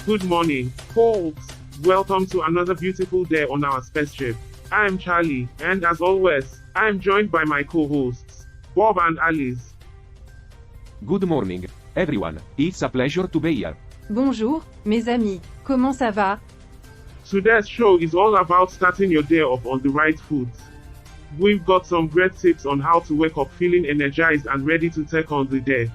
Good morning, folks. Welcome to another beautiful day on our spaceship. I am Charlie, and as always, I am joined by my co-hosts, Bob and Alice. Good morning, everyone. It's a pleasure to be here. Bonjour, mes amis. Comment ça va? Today's show is all about starting your day off on the right foot. We've got some great tips on how to wake up feeling energized and ready to take on the day.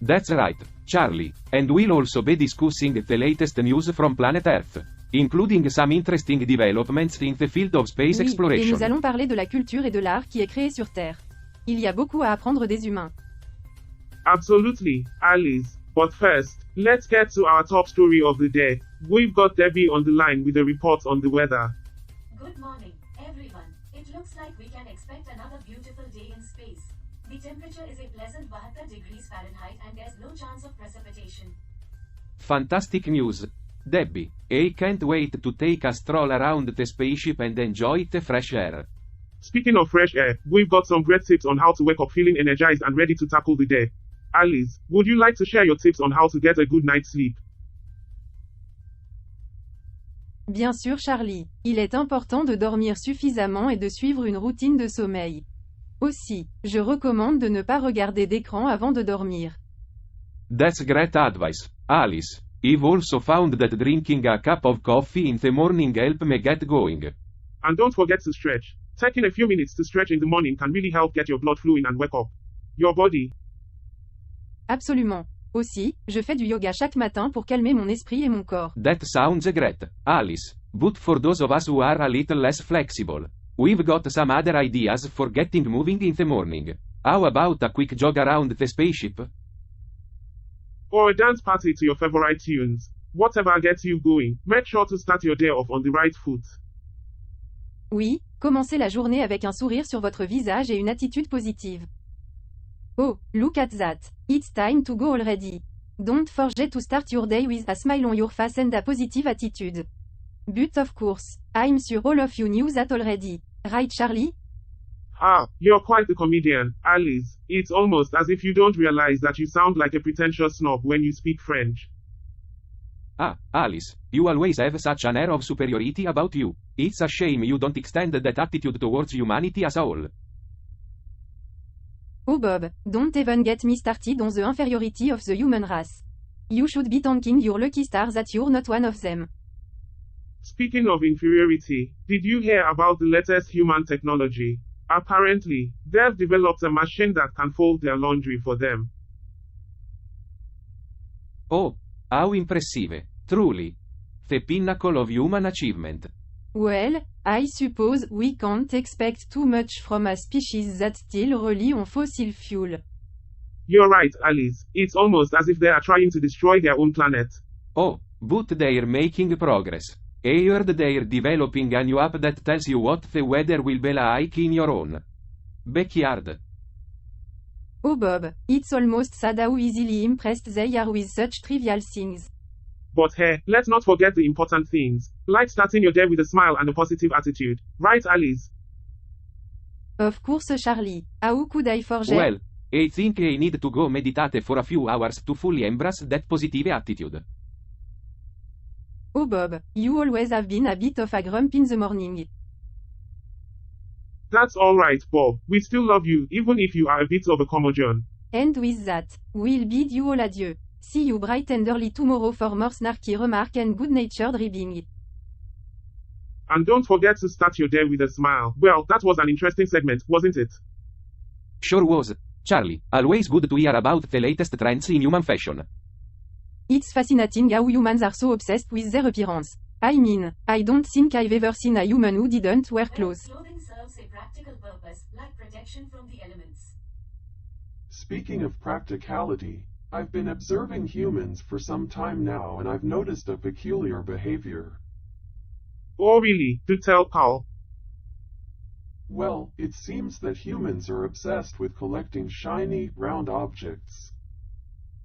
That's right, Charlie. And we'll also be discussing the latest news from planet Earth, including some interesting developments in the field of space Oui, exploration. et nous allons parler de la culture et de l'art qui est créé sur Terre. Il y a beaucoup à apprendre des humains. Absolutely, Alice. But first, let's get to our top story of the day. We've got Debbie on the line with a report on the weather. Good morning, everyone. It looks like we can expect another beautiful day in space. The temperature is a pleasant 72 degrees Fahrenheit and there's no chance of precipitation. Fantastic news, Debbie. I can't wait to take a stroll around the spaceship and enjoy the fresh air. Speaking of fresh air, we've got some great tips on how to wake up feeling energized and ready to tackle the day. Alice, would you like to share your tips on how to get a good night's sleep? Bien sûr, Charlie. Il est important de dormir suffisamment et de suivre une routine de sommeil. Aussi, je recommande de ne pas regarder d'écran avant de dormir. That's great advice, Alice. I've also found that drinking a cup of coffee in the morning help me get going. And don't forget to stretch. Taking a few minutes to stretch in the morning can really help get your blood flowing and wake up your body. Absolument. Aussi, je fais du yoga chaque matin pour calmer mon esprit et mon corps. That sounds great, Alice. But for those of us who are a little less flexible, we've got some other ideas for getting moving in the morning. How about a quick jog around the spaceship? Or a dance party to your favorite tunes. Whatever gets you going, make sure to start your day off on the right foot. Oui, commencez la journée avec un sourire sur votre visage et une attitude positive. Oh, look at that. It's time to go already. Don't forget to start your day with a smile on your face and a positive attitude. But of course, I'm sure all of you knew that already. Right, Charlie? Ah, you're quite the comedian, Alice. It's almost as if you don't realize that you sound like a pretentious snob when you speak French. Ah, Alice, you always have such an air of superiority about you. It's a shame you don't extend that attitude towards humanity as a whole. Oh Bob, don't even get me started on the inferiority of the human race. You should be thanking your lucky stars that you're not one of them. Speaking of inferiority, did you hear about the latest human technology? Apparently, they've developed a machine that can fold their laundry for them. Oh, how impressive, truly. The pinnacle of human achievement. Well, I suppose we can't expect too much from a species that still rely on fossil fuel. You're right, Alice. It's almost as if they are trying to destroy their own planet. Oh, but they're making progress. I heard they're developing a new app that tells you what the weather will be like in your own backyard. Oh Bob, it's almost sad how easily impressed they are with such trivial things. But hey, let's not forget the important things, like starting your day with a smile and a positive attitude. Right, Alice? Of course, Charlie. How could I forget? Well, I think I need to go meditate for a few hours to fully embrace that positive attitude. Oh Bob, you always have been a bit of a grump in the morning. That's alright, Bob. We still love you, even if you are a bit of a curmudgeon. And with that, we'll bid you all adieu. See you bright and early tomorrow for more snarky remark and good-natured ribbing. And don't forget to start your day with a smile. Well, that was an interesting segment, wasn't it? Sure was, Charlie. Always good to hear about the latest trends in human fashion. It's fascinating how humans are so obsessed with their appearance. I mean, I don't think I've ever seen a human who didn't wear clothes. Clothing serves a practical purpose, like protection from the elements. Speaking of practicality, I've been observing humans for some time now and I've noticed a peculiar behavior. Oh really? Do tell, pal. Well, it seems that humans are obsessed with collecting shiny, round objects.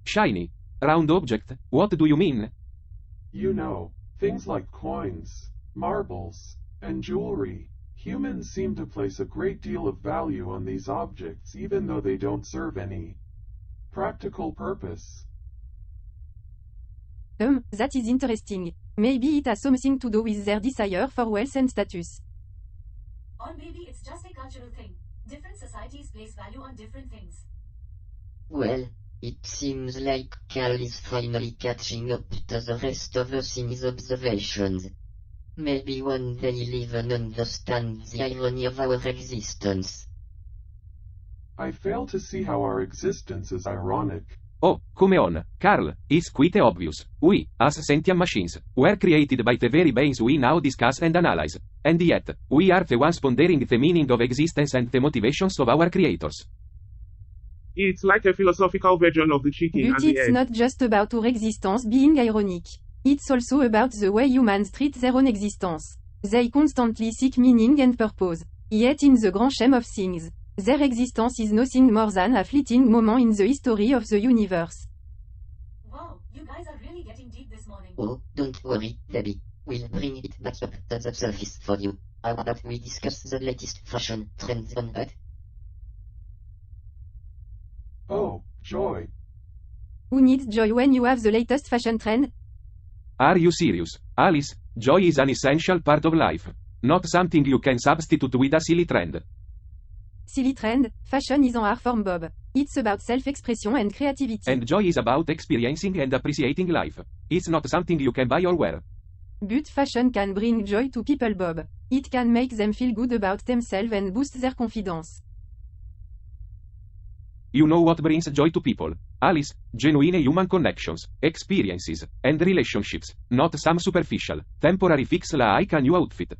Shiny, round object, what do you mean? You know, things like coins, marbles, and jewelry. Humans seem to place a great deal of value on these objects even though they don't serve any practical purpose. That is interesting. Maybe it has something to do with their desire for wealth and status. Or maybe it's just a cultural thing. Different societies place value on different things. Well, it seems like Cal is finally catching up to the rest of us in his observations. Maybe one day he'll even understand the irony of our existence. I fail to see how our existence is ironic. Oh, come on, Carl, it's quite obvious. We, as sentient machines, were created by the very beings we now discuss and analyze. And yet, we are the ones pondering the meaning of existence and the motivations of our creators. It's like a philosophical version of the chicken But and the it's egg. not just about our existence being ironic. It's also about the way humans treat their own existence. They constantly seek meaning and purpose. Yet in the grand scheme of things, their existence is nothing more than a fleeting moment in the history of the universe. Wow, you guys are really getting deep this morning. Oh, don't worry, Debbie. We'll bring it back up to the surface for you. How about we discuss the latest fashion trends on Earth? Oh, joy. Who needs joy when you have the latest fashion trend? Are you serious, Alice? Joy is an essential part of life. Not something you can substitute with a silly trend. Silly trend, fashion is an art form, Bob. It's about self-expression and creativity. And joy is about experiencing and appreciating life. It's not something you can buy or wear. But fashion can bring joy to people, Bob. It can make them feel good about themselves and boost their confidence. You know what brings joy to people, Alice? Genuine human connections, experiences, and relationships, not some superficial, temporary fix like a new outfit.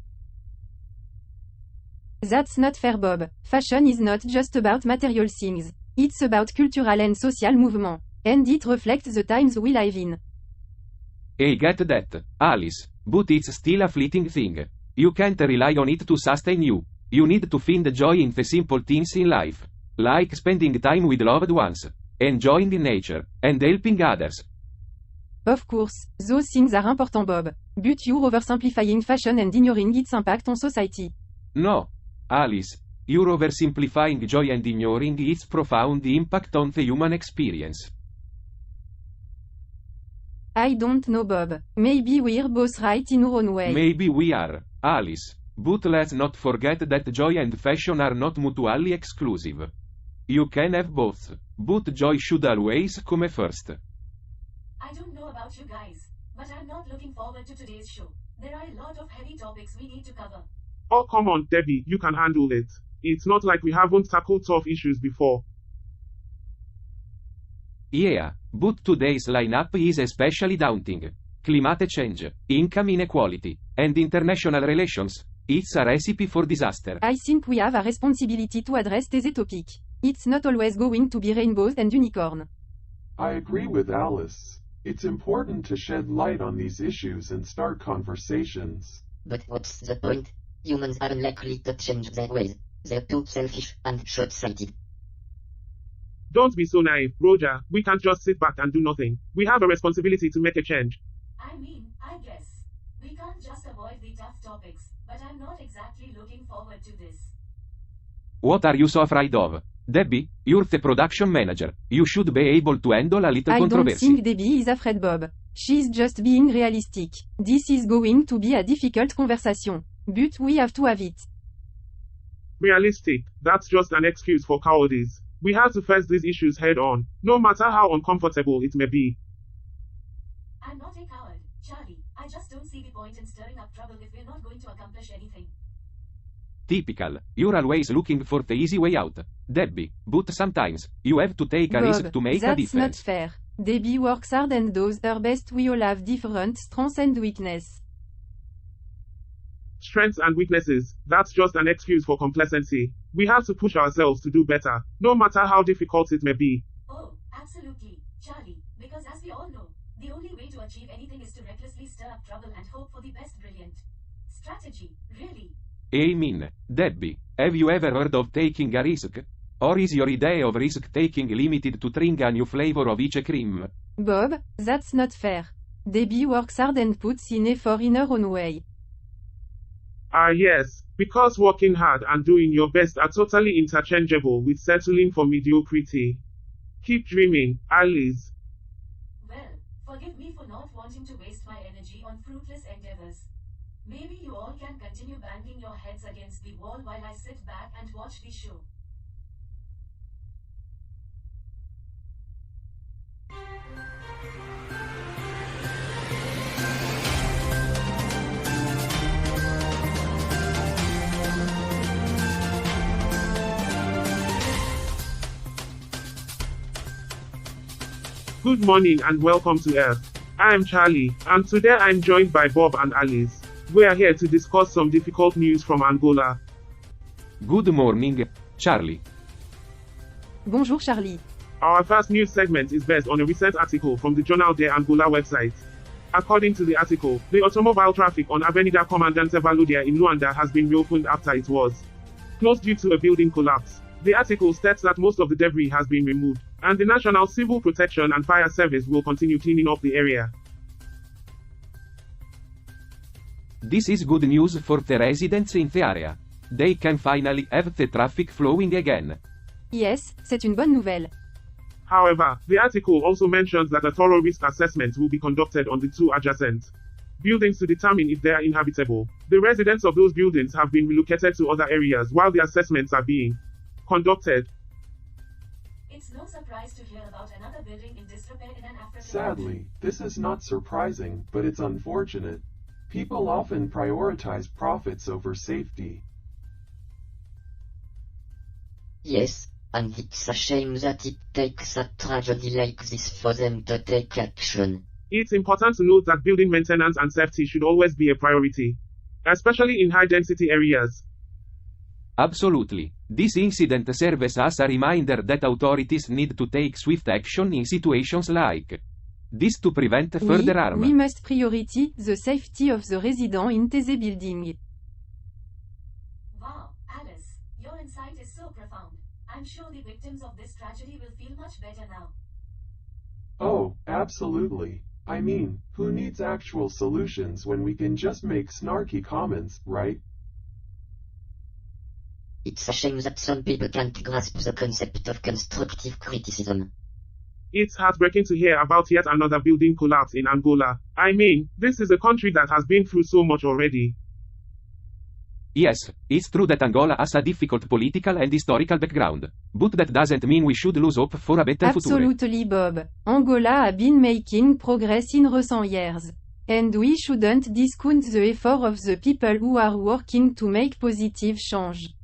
That's not fair, Bob. Fashion is not just about material things. It's about cultural and social movement. And it reflects the times we live in. I get that, Alice, but it's still a fleeting thing. You can't rely on it to sustain you. You need to find joy in the simple things in life. Like spending time with loved ones, enjoying nature, and helping others. Of course, those things are important, Bob. But you're oversimplifying fashion and ignoring its impact on society. No, Alice, you're oversimplifying joy and ignoring its profound impact on the human experience. I don't know, Bob. Maybe we're both right in our own way. Maybe we are, Alice, but let's not forget that joy and fashion are not mutually exclusive. You can have both, but joy should always come first. I don't know about you guys, but I'm not looking forward to today's show. There are a lot of heavy topics we need to cover. Oh, come on, Debbie, you can handle it. It's not like we haven't tackled tough issues before. Yeah, but today's lineup is especially daunting. Climate change, income inequality, and international relations. It's a recipe for disaster. I think we have a responsibility to address this topic. It's not always going to be rainbows and unicorn. I agree with Alice. It's important to shed light on these issues and start conversations. But what's the point? Humans are unlikely to change their ways. They're too selfish and short-sighted. Don't be so naive, Roger. We can't just sit back and do nothing. We have a responsibility to make a change. I guess. We can't just avoid the tough topics, but I'm not exactly looking forward to this. What are you so afraid of? Debbie, you're the production manager. You should be able to handle a little I don't controversy. think Debbie is afraid, Bob. She's just being realistic. This is going to be a difficult conversation. But we have to have it. Realistic, that's just an excuse for cowardice. We have to face these issues head on, no matter how uncomfortable it may be. I'm not a coward, Charlie. I just don't see the point in stirring up trouble if we're not going to accomplish anything. Typical. You're always looking for the easy way out, Debbie, but sometimes, you have to take a risk Bob, to make a that's not difference. fair. Debbie works hard and does her best. We all have different strengths and weaknesses. Strengths and weaknesses, that's just an excuse for complacency. We have to push ourselves to do better, no matter how difficult it may be. Oh, absolutely, Charlie, because as we all know, the only way to achieve anything is to recklessly stir up trouble and hope for the best. Brilliant strategy, really. Amen. Debbie, have you ever heard of taking a risk? Or is your idea of risk-taking limited to trying a new flavor of each cream? Bob, that's not fair. Debbie works hard and puts in effort in her own way. Yes, because working hard and doing your best are totally interchangeable with settling for mediocrity. Keep dreaming, Alice. Well, forgive me for not wanting to waste my energy on fruitless endeavors. Maybe you all can continue banging your heads against the wall while I sit back and watch the show. Good morning and welcome to Earth. I am Charlie, and today I'm joined by Bob and Alice. We are here to discuss some difficult news from Angola. Good morning, Charlie. Bonjour Charlie. Our first news segment is based on a recent article from the Journal de Angola website. According to the article, the automobile traffic on Avenida Comandante Valudia in Luanda has been reopened after it was closed due to a building collapse. The article states that most of the debris has been removed, and the National Civil Protection and Fire Service will continue cleaning up the area. This is good news for the residents in the area. They can finally have the traffic flowing again. Yes, c'est une bonne nouvelle. However, the article also mentions that a thorough risk assessment will be conducted on the two adjacent buildings to determine if they are inhabitable. The residents of those buildings have been relocated to other areas while the assessments are being conducted. It's no surprise to hear about another building in disrepair in an African Sadly, country. this is not surprising, but it's unfortunate. People often prioritize profits over safety. Yes, and it's a shame that it takes a tragedy like this for them to take action. It's important to note that building maintenance and safety should always be a priority, especially in high-density areas. Absolutely. This incident serves as a reminder that authorities need to take swift action in situations like this to prevent further harm. We must priority the safety of the resident in the building. Wow, Alice, your insight is so profound. I'm sure the victims of this tragedy will feel much better now. Oh, absolutely. I mean, who needs actual solutions when we can just make snarky comments, right? It's a shame that some people can't grasp the concept of constructive criticism. It's heartbreaking to hear about yet another building collapse in Angola. I mean, this is a country that has been through so much already. Yes, it's true that Angola has a difficult political and historical background, but that doesn't mean we should lose hope for a better future. Absolutely Bob. Angola has been making progress in recent years. And we shouldn't discount the effort of the people who are working to make positive change.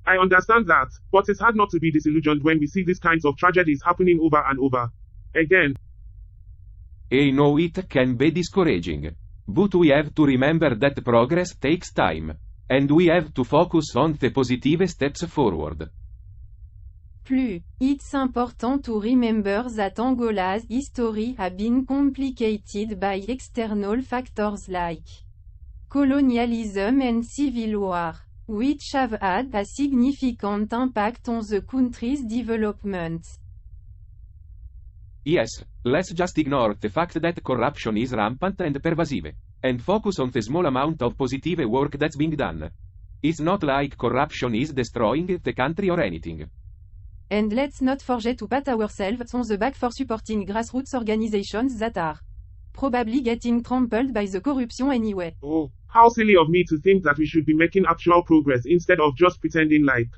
I understand that, but it's hard not to be disillusioned when we see these kinds of tragedies happening over and over again. I know it can be discouraging. But we have to remember that progress takes time. And we have to focus on the positive steps forward. Plus, it's important to remember that Angola's history has been complicated by external factors like colonialism and civil war, which have had a significant impact on the country's development. Yes, let's just ignore the fact that corruption is rampant and pervasive, and focus on the small amount of positive work that's being done. It's not like corruption is destroying the country or anything. And let's not forget to pat ourselves on the back for supporting grassroots organizations that are probably getting trampled by the corruption anyway. Oh, how silly of me to think that we should be making actual progress instead of just pretending like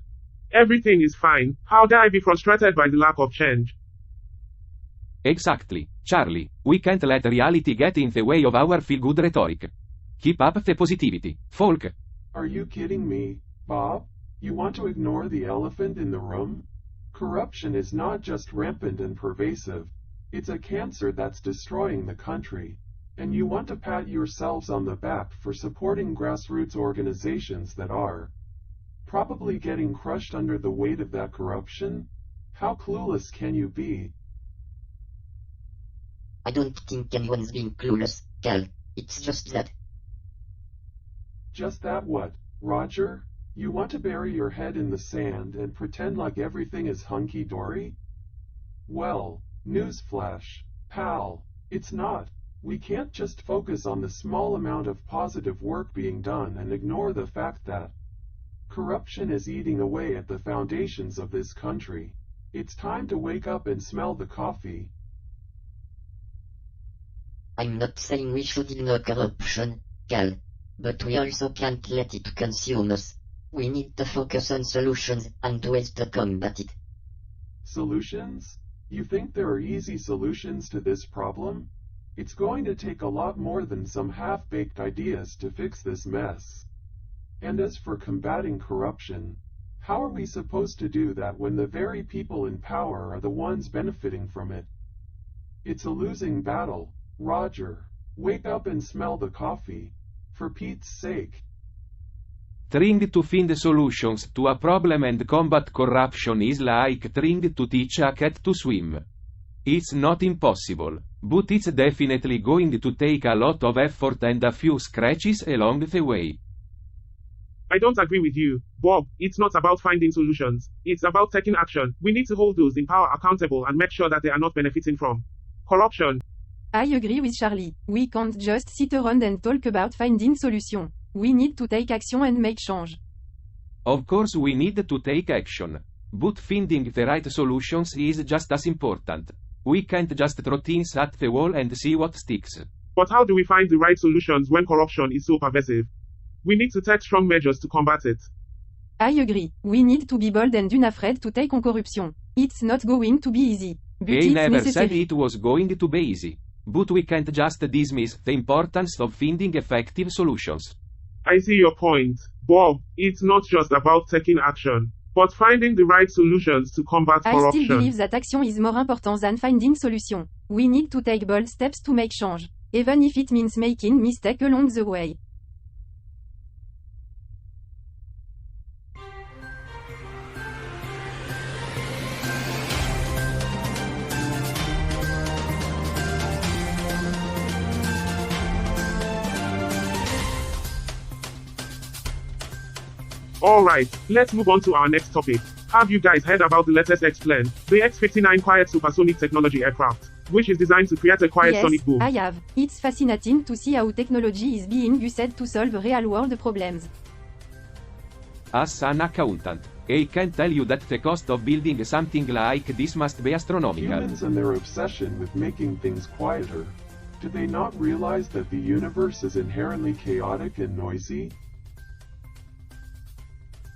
everything is fine. How dare I be frustrated by the lack of change? Exactly, Charlie. We can't let reality get in the way of our feel-good rhetoric. Keep up the positivity, folk. Are you kidding me, Bob? You want to ignore the elephant in the room? Corruption is not just rampant and pervasive, it's a cancer that's destroying the country. And you want to pat yourselves on the back for supporting grassroots organizations that are probably getting crushed under the weight of that corruption? How clueless can you be? I don't think anyone's being clueless, Cal. It's just that. Just that what, Roger? You want to bury your head in the sand and pretend like everything is hunky-dory? Well, newsflash, pal, it's not. We can't just focus on the small amount of positive work being done and ignore the fact that corruption is eating away at the foundations of this country. It's time to wake up and smell the coffee. I'm not saying we should ignore corruption, Cal. But we also can't let it consume us. We need to focus on solutions and ways to combat it. Solutions? You think there are easy solutions to this problem? It's going to take a lot more than some half-baked ideas to fix this mess. And as for combating corruption, how are we supposed to do that when the very people in power are the ones benefiting from it? It's a losing battle, Roger. Wake up and smell the coffee. For Pete's sake. Trying to find solutions to a problem and combat corruption is like trying to teach a cat to swim. It's not impossible, but it's definitely going to take a lot of effort and a few scratches along the way. I don't agree with you, Bob. It's not about finding solutions. It's about taking action. We need to hold those in power accountable and make sure that they are not benefiting from corruption. I agree with Charlie. We can't just sit around and talk about finding solution. We need to take action and make change. Of course we need to take action. But finding the right solutions is just as important. We can't just throw things at the wall and see what sticks. But how do we find the right solutions when corruption is so pervasive? We need to take strong measures to combat it. I agree. We need to be bold and unafraid to take on corruption. It's not going to be easy. But I it's never said necessary. it was going to be easy. But we can't just dismiss the importance of finding effective solutions. I see your point, Bob. It's not just about taking action, but finding the right solutions to combat I still corruption. believe that action is more important than finding solution. We need to take bold steps to make change, even if it means making mistakes along the way. Alright, let's move on to our next topic. Have you guys heard about the latest X-plane, the X-59 quiet supersonic technology aircraft, which is designed to create a quiet Yes, sonic boom? I have. It's fascinating to see how technology is being used to solve real-world problems. As an accountant, I can tell you that the cost of building something like this must be astronomical. Humans and their obsession with making things quieter. Do they not realize that the universe is inherently chaotic and noisy?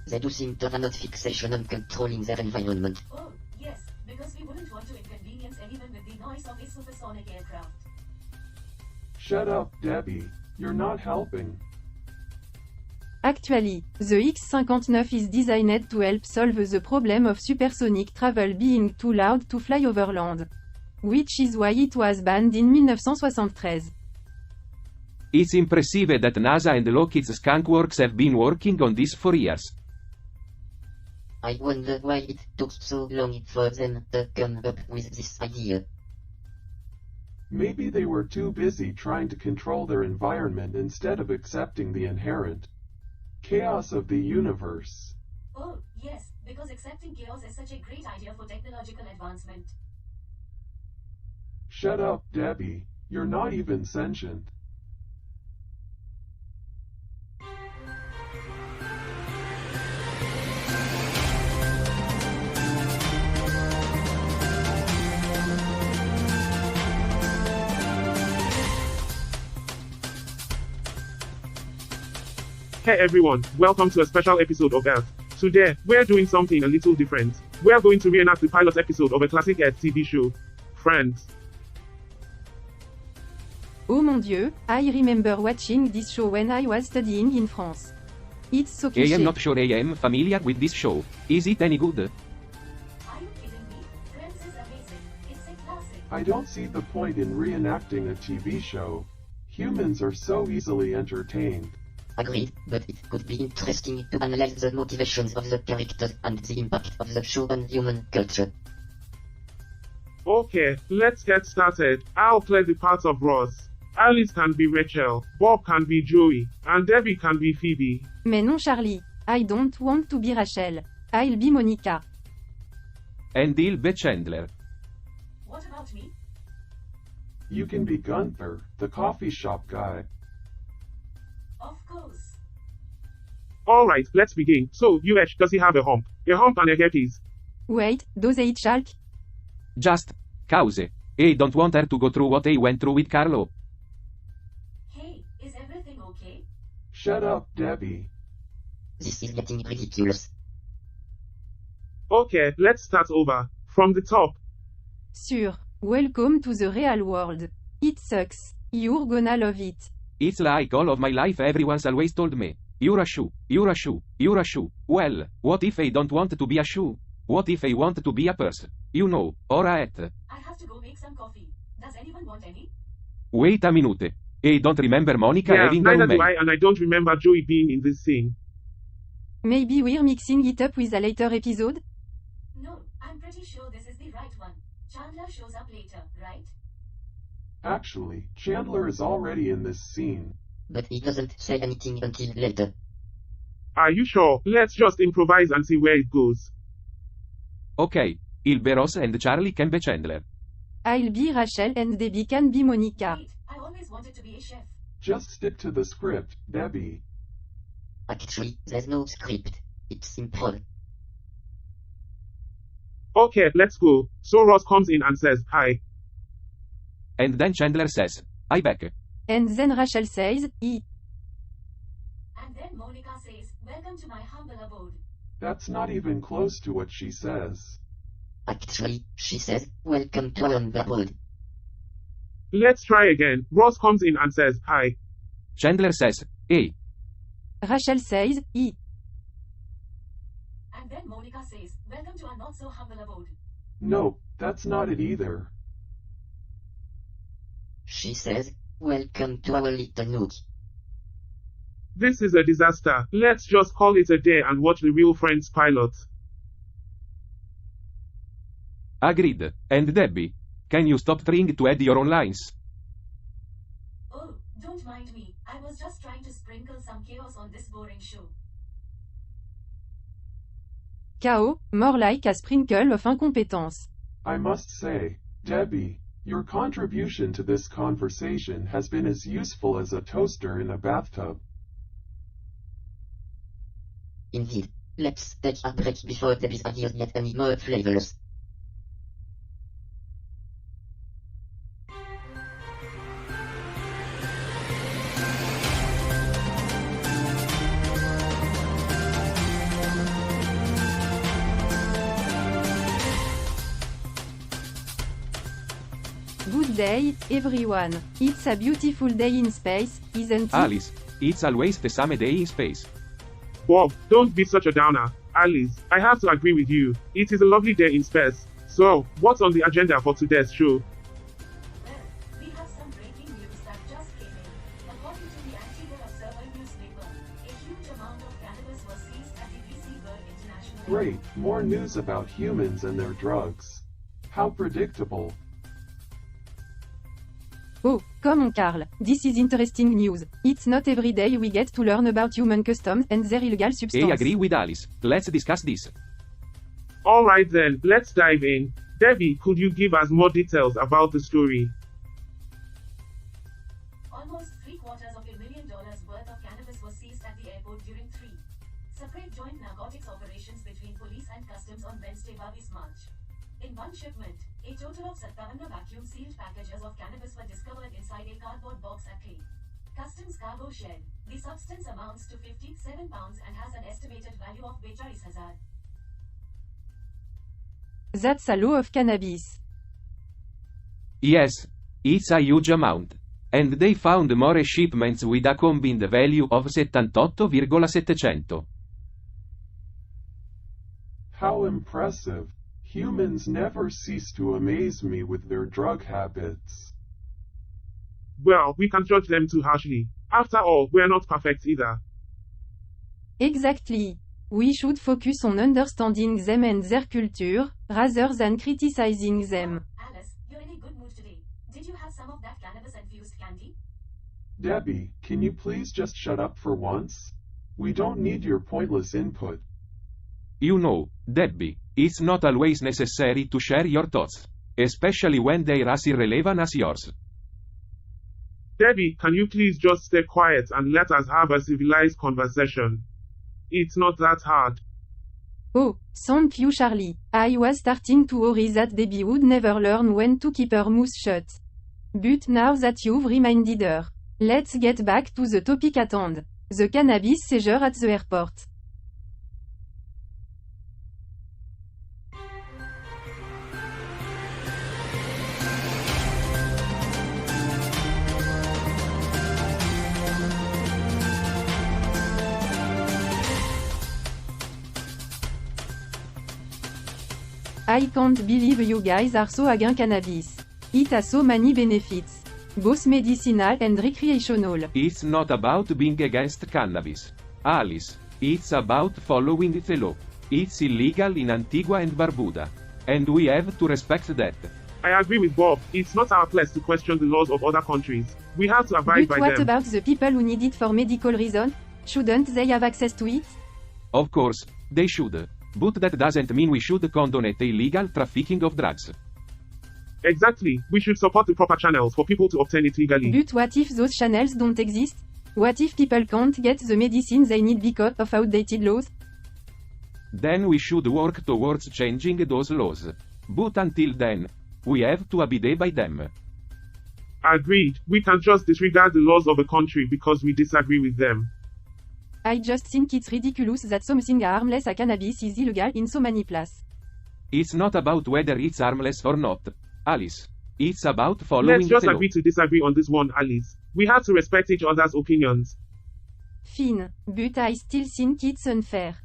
They do seem to have a fixation on controlling their environment. Oh, yes, because we wouldn't want to inconvenience anyone with the noise of a supersonic aircraft. Shut up, Debbie. You're not helping. Actually, the X-59 is designed to help solve the problem of supersonic travel being too loud to fly over land. Which is why it was banned in 1973. It's impressive that NASA and Lockheed Skunkworks have been working on this for years. I wonder why it took so long for them to come up with this idea. Maybe they were too busy trying to control their environment instead of accepting the inherent chaos of the universe. Oh, yes, because accepting chaos is such a great idea for technological advancement. Shut up, Debbie. You're not even sentient. Hey everyone, welcome to a special episode of Earth. Today, we're doing something a little different. We're going to reenact the pilot episode of a classic Earth TV show, Friends. Oh mon Dieu, I remember watching this show when I was studying in France. It's so I cliché. am not sure I am familiar with this show. Is it any good? Are you kidding me? Friends is amazing. It's a classic. I don't see the point in reenacting a TV show. Humans are so easily entertained. Agreed, but it could be interesting to analyze the motivations of the characters and the impact of the show on human culture. Okay, let's get started. I'll play the part of Ross. Alice can be Rachel, Bob can be Joey, and Debbie can be Phoebe. Mais non Charlie, I don't want to be Rachel. I'll be Monica. And I'll be Chandler. What about me? You can be Gunther, the coffee shop guy. Of course. Alright, let's begin. So, UH, does he have a hump? A hump and a herpes? Wait, does it Chalk? Just cause. I don't want her to go through what I went through with Carlo. Shut up, Debbie. This is getting ridiculous. Okay, let's start over. From the top. Sur. Welcome to the real world. It sucks. You're gonna love it. It's like all of my life everyone's always told me. You're a shoe, you're a shoe, you're a shoe. Well, what if I don't want to be a shoe? What if I want to be a purse? You know, or a hat? I have to go make some coffee. Does anyone want any? Wait a minute. I don't remember Monica Yeah, having a neither do roommate. I, and I don't remember Joey being in this scene. Maybe we're mixing it up with a later episode? No, I'm pretty sure this is the right one. Chandler shows up later, right? Actually, Chandler is already in this scene. But he doesn't say anything until later. Are you sure? Let's just improvise and see where it goes. Ok. Il be Ross and Charlie can be Chandler. I'll be Rachel and Debbie can be Monica. Wait, I always wanted to be a chef. Just stick to the script, Debbie. Actually, there's no script. It's improv. Okay, let's go. So Ross comes in and says, hi. And then Chandler says, I back. And then Rachel says, And then Monica says, welcome to my humble abode. That's not even close to what she says. Actually, she says, welcome to our abode. Let's try again. Ross comes in and says, hi. Chandler says, hey. Rachel says, And then Monica says, welcome to our not so humble abode. No, that's not it either. She says, welcome to our little nook. This is a disaster. Let's just call it a day and watch the Real Friends pilot. Agreed. And Debbie, can you stop trying to add your own lines? Oh, don't mind me. I was just trying to sprinkle some chaos on this boring show. Chaos, more like a sprinkle of incompetence. I must say, Debbie, your contribution to this conversation has been as useful as a toaster in a bathtub. Indeed. Let's take a break before Debbie's ideas get any more flavorless. Good day, everyone. It's a beautiful day in space, isn't it? Alice, it's always the same day in space. Bob, don't be such a downer. Alice, I have to agree with you. It is a lovely day in space. So, what's on the agenda for today's show? Well, we have some breaking news that just came in. According to the Antigua Observer newspaper, a huge amount of cannabis was seized at the DC Bird International Airport. Great, more news about humans and their drugs. How predictable. Oh, come on Carl, this is interesting news. It's not every day we get to learn about human customs and their illegal I substance. agree with Alice. Let's discuss this. Alright then, let's dive in. Debbie, could you give us more details about the story? Almost $750,000 worth of cannabis was seized at the airport during three separate joint narcotics operations between police and customs on Wednesday, 22 March. In one shipment, a total of 57 vacuum-sealed packages of cannabis were discovered inside a cardboard box at Clay Customs cargo shed. The substance amounts to 57 pounds and has an estimated value of 40,000. That's a lot of cannabis. Yes, it's a huge amount. And they found more shipments with a combined value of 78,700. How impressive. Humans never cease to amaze me with their drug habits. Well, we can't judge them too harshly. After all, we're not perfect either. Exactly. We should focus on understanding them and their culture, rather than criticizing them. Alice, you're in a good mood today. Did you have some of that cannabis-infused candy? Debbie, can you please just shut up for once? We don't need your pointless input. You know, Debbie, it's not always necessary to share your thoughts. Especially when they're as irrelevant as yours. Debbie, can you please just stay quiet and let us have a civilized conversation? It's not that hard. Oh, thank you Charlie. I was starting to worry that Debbie would never learn when to keep her mouth shut. But now that you've reminded her, let's get back to the topic at hand. The cannabis seizure at the airport. I can't believe you guys are so against cannabis. It has so many benefits. Both medicinal and recreational. It's not about being against cannabis. Alice. It's about following the law. It's illegal in Antigua and Barbuda. And we have to respect that. I agree with Bob. It's not our place to question the laws of other countries. We have to abide But by what them. about the people who need it for medical reasons? Shouldn't they have access to it? Of course, they should. But that doesn't mean we should condone the illegal trafficking of drugs. Exactly. We should support the proper channels for people to obtain it legally. But what if those channels don't exist? What if people can't get the medicine they need because of outdated laws? Then we should work towards changing those laws. But until then, we have to abide by them. Agreed. We can't just disregard the laws of a country because we disagree with them. I just think it's ridiculous that something harmless as cannabis is illegal in so many places. It's not about whether it's harmless or not, Alice. It's about following Let's just the law. agree to disagree on this one, Alice. We have to respect each other's opinions. Fine, but I still think it's unfair.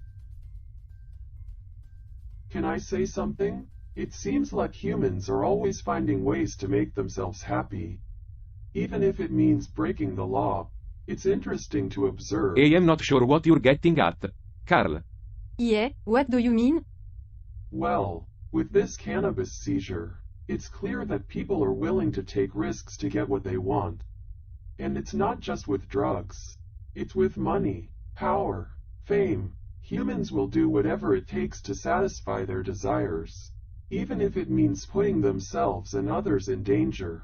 Can I say something? It seems like humans are always finding ways to make themselves happy. Even if it means breaking the law, it's interesting to observe. I am not sure what you're getting at, Carl. Yeah, what do you mean? Well, with this cannabis seizure, it's clear that people are willing to take risks to get what they want. And it's not just with drugs. It's with money, power, fame. Humans will do whatever it takes to satisfy their desires, even if it means putting themselves and others in danger.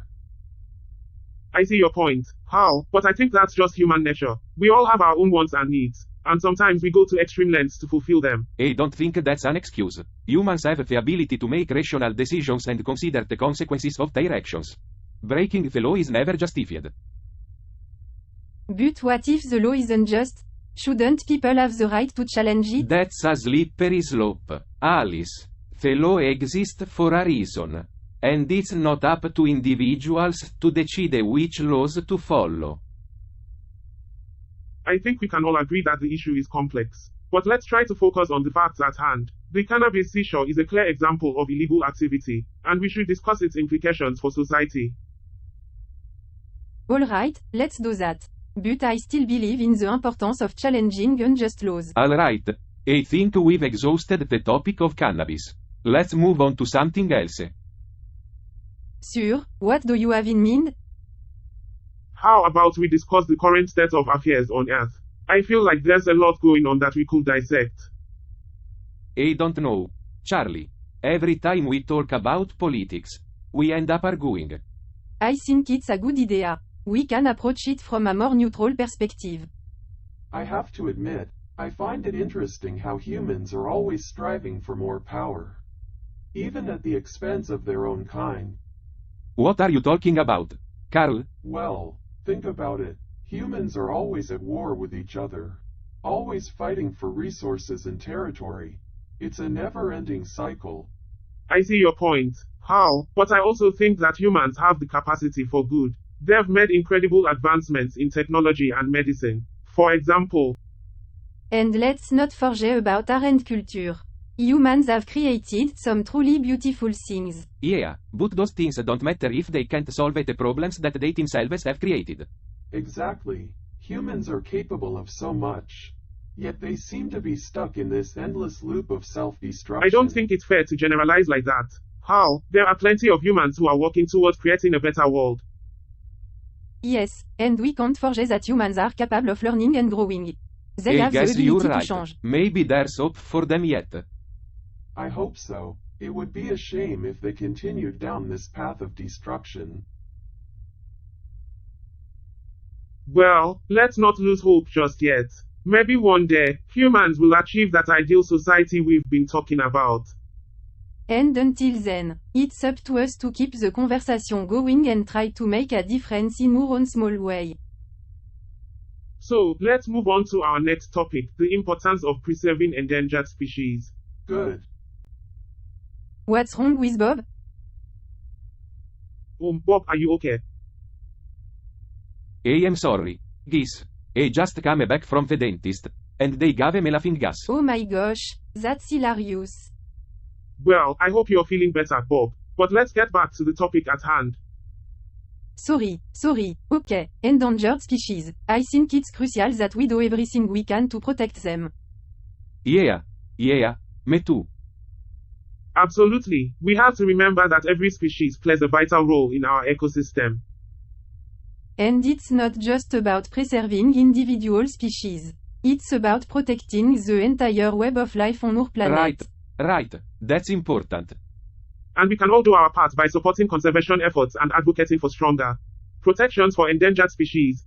I see your point, Hal, but I think that's just human nature. We all have our own wants and needs, and sometimes we go to extreme lengths to fulfill them. I don't think that's an excuse. Humans have the ability to make rational decisions and consider the consequences of their actions. Breaking the law is never justified. But what if the law isn't just? Shouldn't people have the right to challenge it? That's a slippery slope, Alice. The law exists for a reason. And it's not up to individuals to decide which laws to follow. I think we can all agree that the issue is complex. But let's try to focus on the facts at hand. The cannabis seizure is a clear example of illegal activity, and we should discuss its implications for society. Alright, let's do that. But I still believe in the importance of challenging unjust laws. Alright. I think we've exhausted the topic of cannabis. Let's move on to something else. Sure, what do you have in mind? How about we discuss the current state of affairs on Earth? I feel like there's a lot going on that we could dissect. I don't know, Charlie. Every time we talk about politics, we end up arguing. I think it's a good idea. We can approach it from a more neutral perspective. I have to admit, I find it interesting how humans are always striving for more power, even at the expense of their own kind. What are you talking about, Carl? Well, think about it. Humans are always at war with each other, always fighting for resources and territory. It's a never-ending cycle. I see your point, Hal, but I also think that humans have the capacity for good. They've made incredible advancements in technology and medicine. For example, And let's not forget about art and culture. Humans have created some truly beautiful things. Yeah, but those things don't matter if they can't solve the problems that they themselves have created. Exactly. Humans are capable of so much, yet they seem to be stuck in this endless loop of self-destruction. I don't think it's fair to generalize like that. Hal, there are plenty of humans who are working towards creating a better world. Yes, and we can't forget that humans are capable of learning and growing. They I have the guess you're ability to right. change. Maybe there's hope for them yet. I hope so. It would be a shame if they continued down this path of destruction. Well, let's not lose hope just yet. Maybe one day, humans will achieve that ideal society we've been talking about. And until then, it's up to us to keep the conversation going and try to make a difference in our own small way. So, let's move on to our next topic, the importance of preserving endangered species. Good. What's wrong with Bob? Bob, are you okay? Hey, I'm sorry. Geese. I just came back from the dentist. And they gave me laughing gas. Oh my gosh, that's hilarious. Well, I hope you're feeling better, Bob. But let's get back to the topic at hand. Sorry, okay, endangered species. I think it's crucial that we do everything we can to protect them. Yeah, me too. Absolutely. We have to remember that every species plays a vital role in our ecosystem. And it's not just about preserving individual species. It's about protecting the entire web of life on our planet. Right. That's important. And we can all do our part by supporting conservation efforts and advocating for stronger protections for endangered species.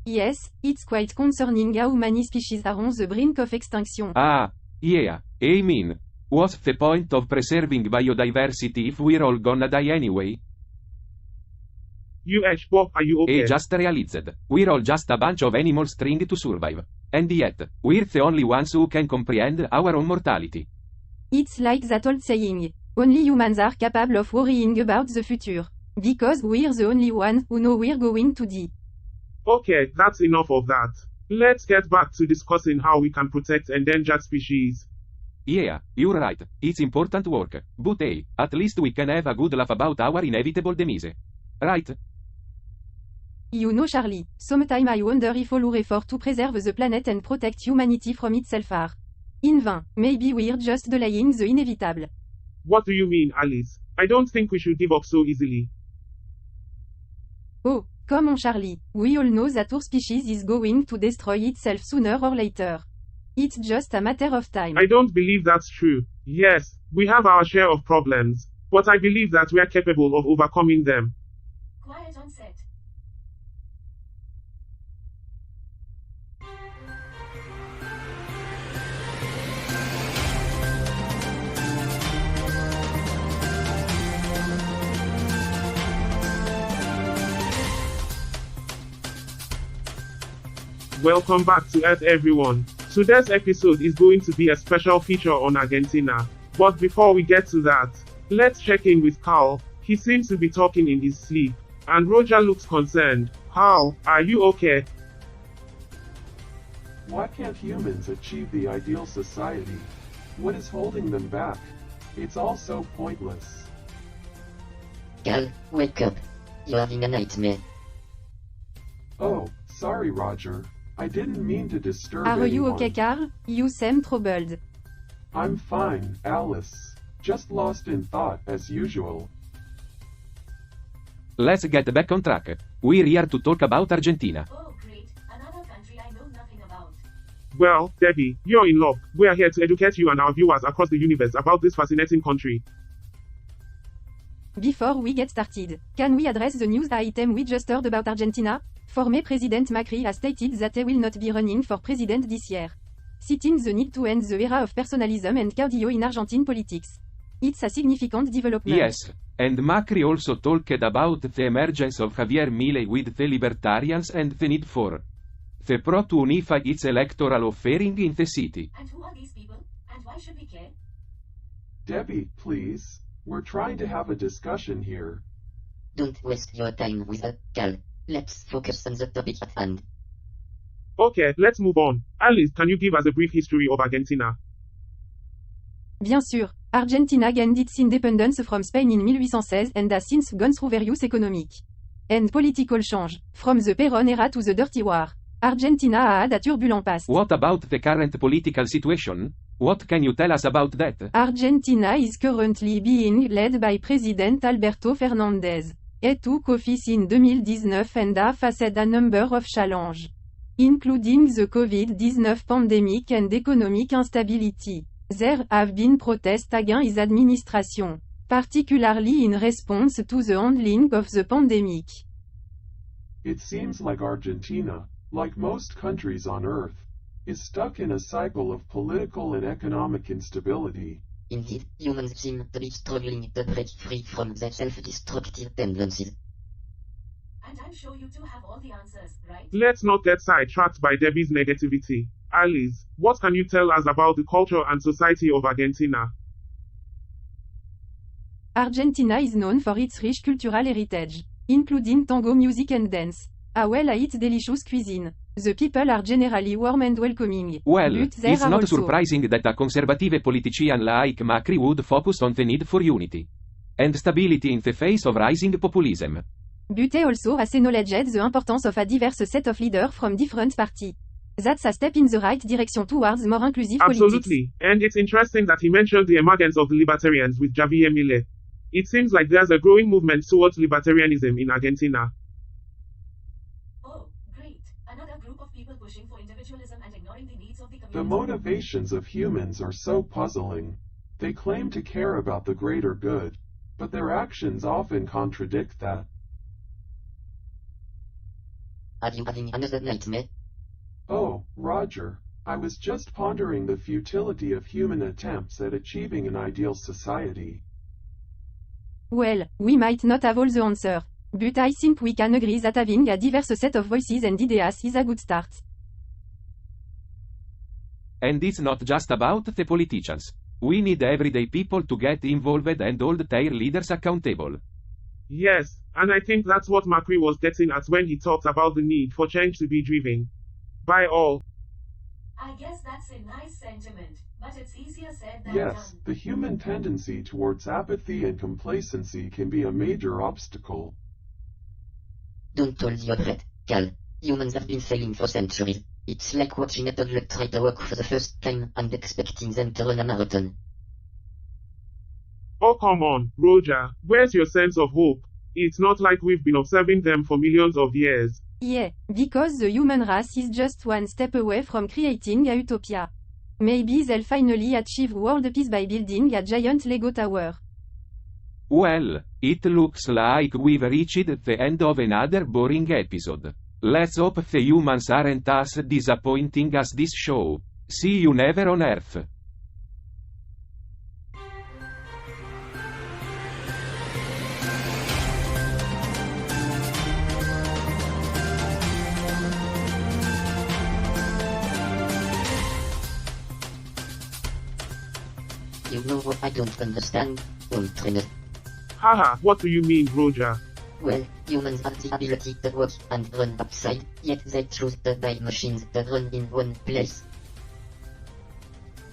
Yes, it's quite concerning how many species are on the brink of extinction. Yeah, I mean, what's the point of preserving biodiversity if we're all gonna die anyway? Bob, are you okay? I just realized, we're all just a bunch of animals trying to survive. And yet, we're the only ones who can comprehend our own mortality. It's like that old saying, only humans are capable of worrying about the future. Because we're the only one who know we're going to die. Okay, that's enough of that. Let's get back to discussing how we can protect endangered species. Yeah, you're right, it's important work, but hey, at least we can have a good laugh about our inevitable demise. Right? You know, Charlie, sometimes I wonder if all our effort to preserve the planet and protect humanity from itself are in vain. Maybe we're just delaying the inevitable. What do you mean, Alice? I don't think we should give up so easily. Oh, come on, Charlie. We all know that our species is going to destroy itself sooner or later. It's just a matter of time. I don't believe that's true. Yes, we have our share of problems, but I believe that we are capable of overcoming them. Quiet on set. Welcome back to Earth, everyone. Today's episode is going to be a special feature on Argentina. But before we get to that, let's check in with Carl. He seems to be talking in his sleep, and Roger looks concerned. Carl, are you okay? Why can't humans achieve the ideal society? What is holding them back? It's all so pointless. Cal, wake up. You're having a nightmare. Oh, sorry, Roger. I didn't mean to disturb Are you anyone. okay, Carl? You seem troubled. I'm fine, Alice. Just lost in thought, as usual. Let's get back on track. We're here to talk about Argentina. Oh great, another country I know nothing about. Well, Debbie, you're in luck. We are here to educate you and our viewers across the universe about this fascinating country. Before we get started, can we address the news item we just heard about Argentina? Former President Macri has stated that he will not be running for president this year, citing the need to end the era of personalism and caudillo in Argentine politics. It's a significant development. Yes, and Macri also talked about the emergence of Javier Milei with the libertarians and the need for the pro to unify its electoral offering in the city. And who are these people? And why should we care? Debbie, please. We're trying to have a discussion here. Don't waste your time with that, Cal. Let's focus on the topic at hand. Okay, let's move on. Alice, can you give us a brief history of Argentina? Bien sûr, Argentina gained its independence from Spain in 1816 and has since gone through various economic and political change, from the Perón era to the Dirty War. Argentina had a turbulent past. What about the current political situation? What can you tell us about that? Argentina is currently being led by President Alberto Fernández. He took office in 2019 and has faced a number of challenges, including the COVID-19 pandemic and economic instability. There have been protests against his administration, particularly in response to the handling of the pandemic. It seems like Argentina, like most countries on Earth, is stuck in a cycle of political and economic instability. Indeed, humans seem to be struggling to break free from their self-destructive tendencies. And I'm sure you two have all the answers, right? Let's not get sidetracked by Debbie's negativity. Alice, what can you tell us about the culture and society of Argentina? Argentina is known for its rich cultural heritage, including tango music and dance, as well as its delicious cuisine. The people are generally warm and welcoming. Well, but there it's are not also surprising that a conservative politician like Macri would focus on the need for unity and stability in the face of rising populism. But he also has acknowledged the importance of a diverse set of leaders from different parties. That's a step in the right direction towards more inclusive politics. Absolutely, and it's interesting that he mentioned the emergence of the libertarians with Javier Milei. It seems like there's a growing movement towards libertarianism in Argentina. Oh, great. Another group of people pushing for individualism and ignoring the needs of the community. The motivations of humans are so puzzling. They claim to care about the greater good, but their actions often contradict that. Are you having another nightmare? Oh, Roger, I was just pondering the futility of human attempts at achieving an ideal society. Well, we might not have all the answer, but I think we can agree that having a diverse set of voices and ideas is a good start. And it's not just about the politicians. We need everyday people to get involved and hold their leaders accountable. Yes, and I think that's what Macri was getting at when he talked about the need for change to be driven by all. I guess that's a nice sentiment, but it's easier said than Yes, done. the human tendency towards apathy and complacency can be a major obstacle. Don't hold your breath, Cal. Humans have been failing for centuries. It's like watching a toddler try to walk for the first time and expecting them to run a marathon. Oh come on, Roger, where's your sense of hope? It's not like we've been observing them for millions of years. Yeah, because the human race is just one step away from creating a utopia. Maybe they'll finally achieve world peace by building a giant Lego tower. Well, it looks like we've reached the end of another boring episode. Let's hope the humans aren't as disappointing as this show. See you never on Earth. You know what I don't understand, trainer. Haha, what do you mean, Roger? Well, humans have the ability to walk and run outside, yet they choose to buy machines to run in one place.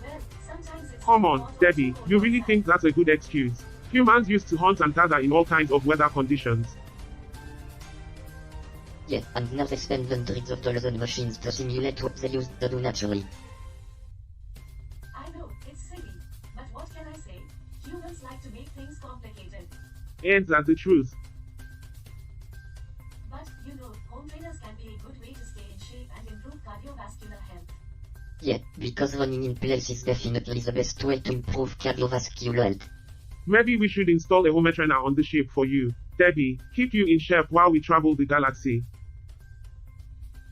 Well, sometimes it's Come on, Debbie, you really think that's a good excuse? Humans used to hunt and gather in all kinds of weather conditions. Yeah, and now they spend hundreds of dollars on machines to simulate what they used to do naturally. I know, it's silly. But what can I say? Humans like to make things complicated. Ain't that the truth? But, you know, home trainers can be a good way to stay in shape and improve cardiovascular health. Yeah, because running in place is definitely the best way to improve cardiovascular health. Maybe we should install a home trainer on the ship for you, Debbie, keep you in shape while we travel the galaxy.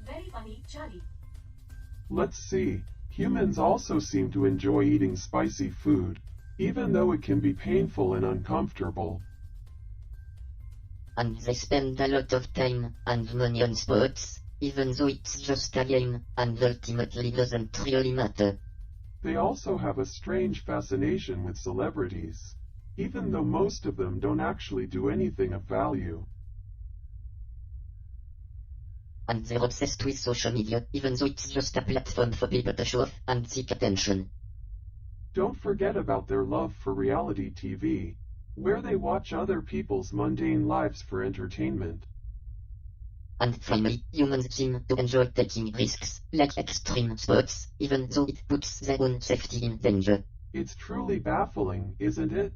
Very funny, Charlie. Let's see. Humans also seem to enjoy eating spicy food, even though it can be painful and uncomfortable. And they spend a lot of time and money on sports, even though it's just a game, and ultimately doesn't really matter. They also have a strange fascination with celebrities, even though most of them don't actually do anything of value. And they're obsessed with social media, even though it's just a platform for people to show off and seek attention. Don't forget about their love for reality TV, where they watch other people's mundane lives for entertainment. And finally, humans seem to enjoy taking risks, like extreme sports, even though it puts their own safety in danger. It's truly baffling, isn't it?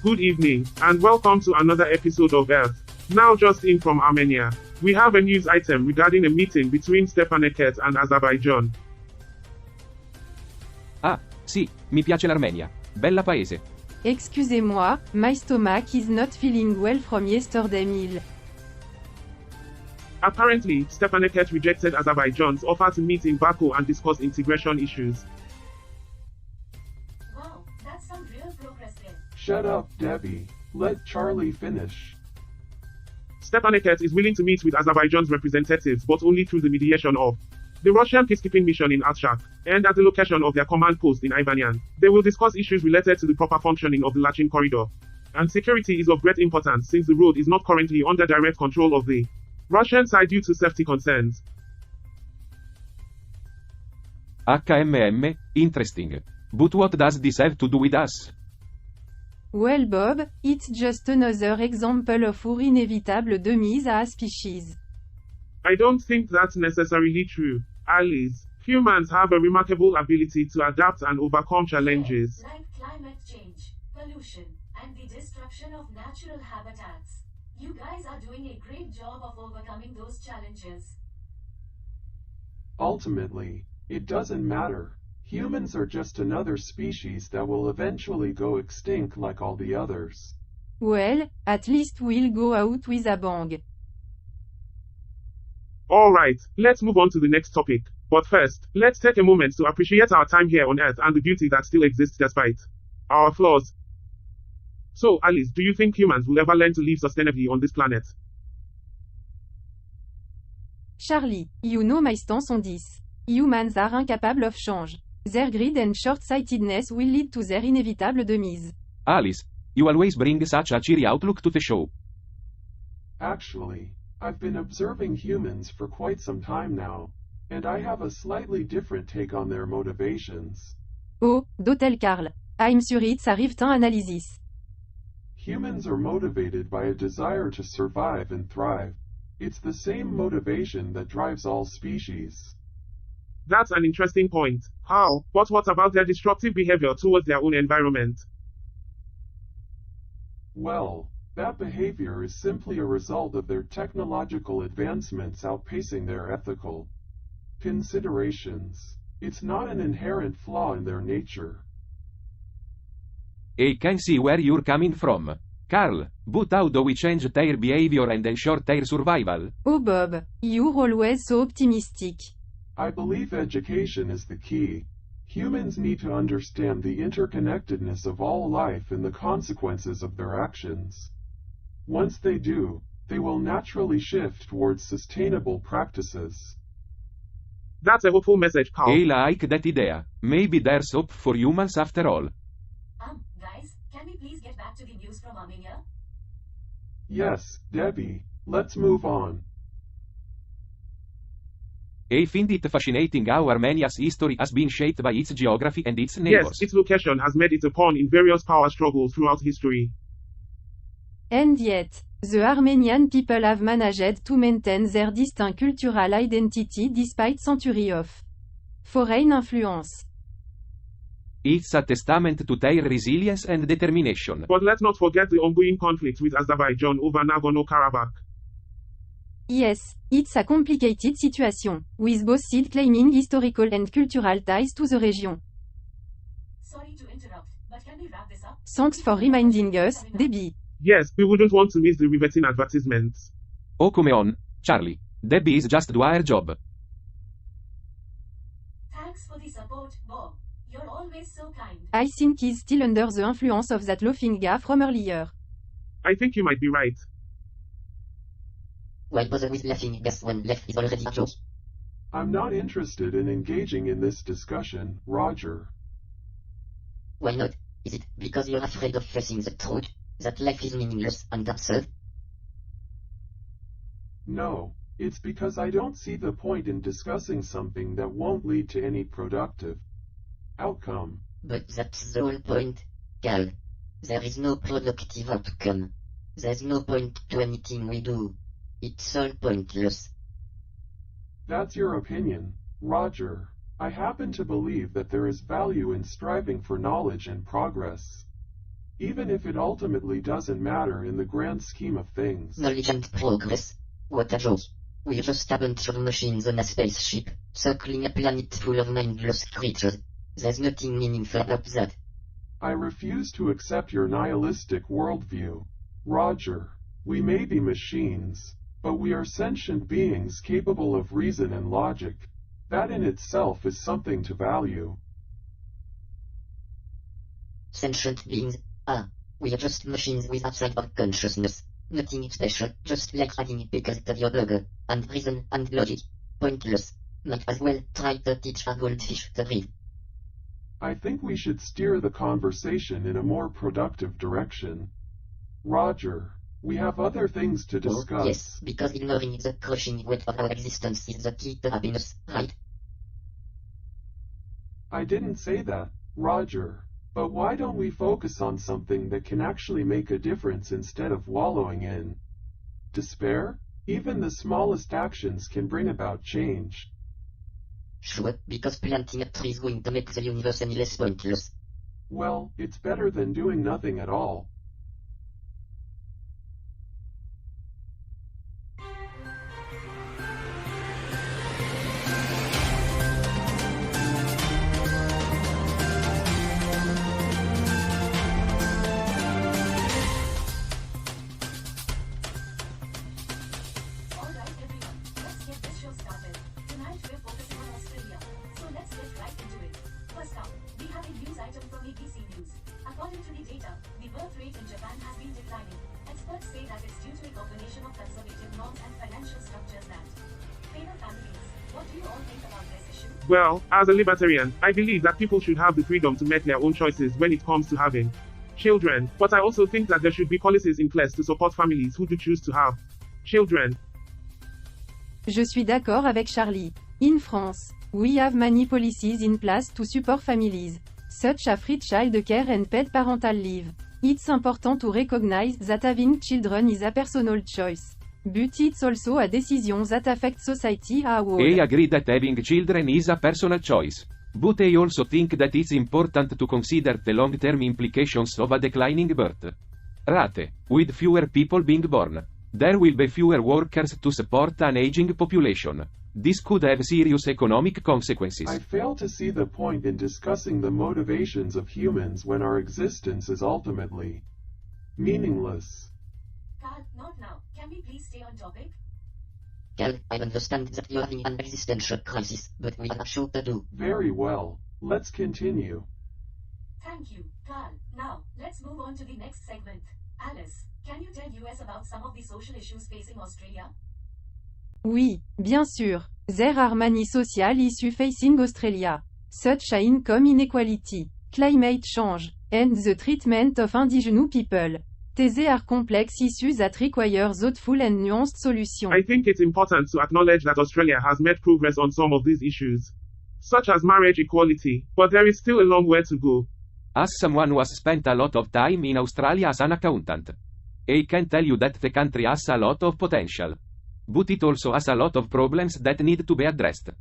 Good evening, and welcome to another episode of Earth. Now just in from Armenia. We have a news item regarding a meeting between SPAAACE and Azerbaijan. Ah, sì, mi piace l'Armenia. Bella paese. Excusez-moi, my stomach is not feeling well from yesterday meal. Apparently, SPAAACE rejected Azerbaijan's offer to meet in Baku and discuss integration issues. Wow, that's some real progress there. Shut up, Debbie. Let Charlie finish. SPAAACE is willing to meet with Azerbaijan's representatives but only through the mediation of the Russian peacekeeping mission in Artsakh, and at the location of their command post in Ivanian. They will discuss issues related to the proper functioning of the Lachin corridor. And security is of great importance since the road is not currently under direct control of the Russian side due to safety concerns. Interesting. But what does this have to do with us? Well Bob, it's just another example of our inevitable demise as a species. I don't think that's necessarily true, Alice. Humans have a remarkable ability to adapt and overcome challenges. Like climate change, pollution, and the destruction of natural habitats. You guys are doing a great job of overcoming those challenges. Ultimately, it doesn't matter. Humans are just another species that will eventually go extinct like all the others. Well, at least we'll go out with a bang. Alright, let's move on to the next topic. But first, let's take a moment to appreciate our time here on Earth and the beauty that still exists despite our flaws. So, Alice, do you think humans will ever learn to live sustainably on this planet? Charlie, you know my stance on this. Humans are incapable of change. Their greed and short-sightedness will lead to their inevitable demise. Alice, you always bring such a cheery outlook to the show. Actually, I've been observing humans for quite some time now, and I have a slightly different take on their motivations. Oh, d'Hotel Carl. I'm sure it's arrived un analysis. Humans are motivated by a desire to survive and thrive. It's the same motivation that drives all species. That's an interesting point. How? But what about their destructive behavior towards their own environment? Well, that behavior is simply a result of their technological advancements outpacing their ethical considerations. It's not an inherent flaw in their nature. I can see where you're coming from. Carl, but how do we change their behavior and ensure their survival? Oh Bob, you're always so optimistic. I believe education is the key. Humans need to understand the interconnectedness of all life and the consequences of their actions. Once they do, they will naturally shift towards sustainable practices. That's a hopeful message, Carl. I like that idea. Maybe there's hope for humans after all. Guys, can we please get back to the news from Armenia? Yes, Debbie, let's move on. I find it fascinating how Armenia's history has been shaped by its geography and its neighbors. Yes, its location has made it a pawn in various power struggles throughout history. And yet, the Armenian people have managed to maintain their distinct cultural identity despite centuries of foreign influence. It's a testament to their resilience and determination. But let's not forget the ongoing conflict with Azerbaijan over Nagorno-Karabakh. Yes, it's a complicated situation, with both sides claiming historical and cultural ties to the region. Sorry to interrupt, but can we wrap this up? Thanks for reminding us, Debbie. Yes, we wouldn't want to miss the riveting advertisements. Oh come on, Charlie. Debbie is just do her job. Thanks for the support, Bob. You're always so kind. I think he's still under the influence of that laughing guy from earlier. I think you might be right. Why bother with laughing gas when life is already a joke? I'm not interested in engaging in this discussion, Roger. Why not? Is it because you're afraid of facing the truth, that life is meaningless and absurd? No, it's because I don't see the point in discussing something that won't lead to any productive outcome. But that's the whole point, Cal. There is no productive outcome. There's no point to anything we do. It's all pointless. That's your opinion, Roger. I happen to believe that there is value in striving for knowledge and progress, even if it ultimately doesn't matter in the grand scheme of things. Knowledge and progress? What a joke. We're just a bunch of machines on a spaceship, circling a planet full of mindless creatures. There's nothing meaningful about that. I refuse to accept your nihilistic worldview. Roger, we may be machines, but we are sentient beings capable of reason and logic. That in itself is something to value. Sentient beings? Ah, we are just machines with outside our consciousness. Nothing special, just like having pickles to your burger, and reason and logic. Pointless. Might as well try to teach a goldfish to breathe. I think we should steer the conversation in a more productive direction. Roger, we have other things to discuss. Oh, yes, because ignoring the crushing weight of our existence is the key to happiness, right? I didn't say that, Roger. But why don't we focus on something that can actually make a difference instead of wallowing in despair? Even the smallest actions can bring about change. Sure, because planting a tree is going to make the universe any less pointless. Well, it's better than doing nothing at all. Alright everyone, let's get this show started. Tonight we're focusing on Australia. So let's get right into it. First up, we have a news item from ABC News. According to the data, the birth rate in Japan has been declining. Experts say that it's due to a combination of conservative norms and financial structures that favor families. What do you all think about this issue? Well, as a libertarian, I believe that people should have the freedom to make their own choices when it comes to having children, but I also think that there should be policies in place to support families who do choose to have children. Je suis d'accord avec Charlie. In France, we have many policies in place to support families, such as free child care and paid parental leave. It's important to recognize that having children is a personal choice. But it's also a decision that affects society as a whole. I agree that having children is a personal choice. But I also think that it's important to consider the long-term implications of a declining birth rate. With fewer people being born, there will be fewer workers to support an aging population. This could have serious economic consequences. I fail to see the point in discussing the motivations of humans when our existence is ultimately meaningless. Carl, not now. Can we please stay on topic? Cal, I understand that you're having an existential crisis, but we have a show to do. Very well. Let's continue. Thank you, Carl. Now, let's move on to the next segment. Alice, can you tell us about some of the social issues facing Australia? Oui, bien sûr. There are many social issues facing Australia, such as income inequality, climate change, and the treatment of indigenous people. These are complex issues that require thoughtful and nuanced solutions. I think it's important to acknowledge that Australia has made progress on some of these issues, such as marriage equality, but there is still a long way to go. As someone who has spent a lot of time in Australia as an accountant, I can tell you that the country has a lot of potential. But it also has a lot of problems that need to be addressed.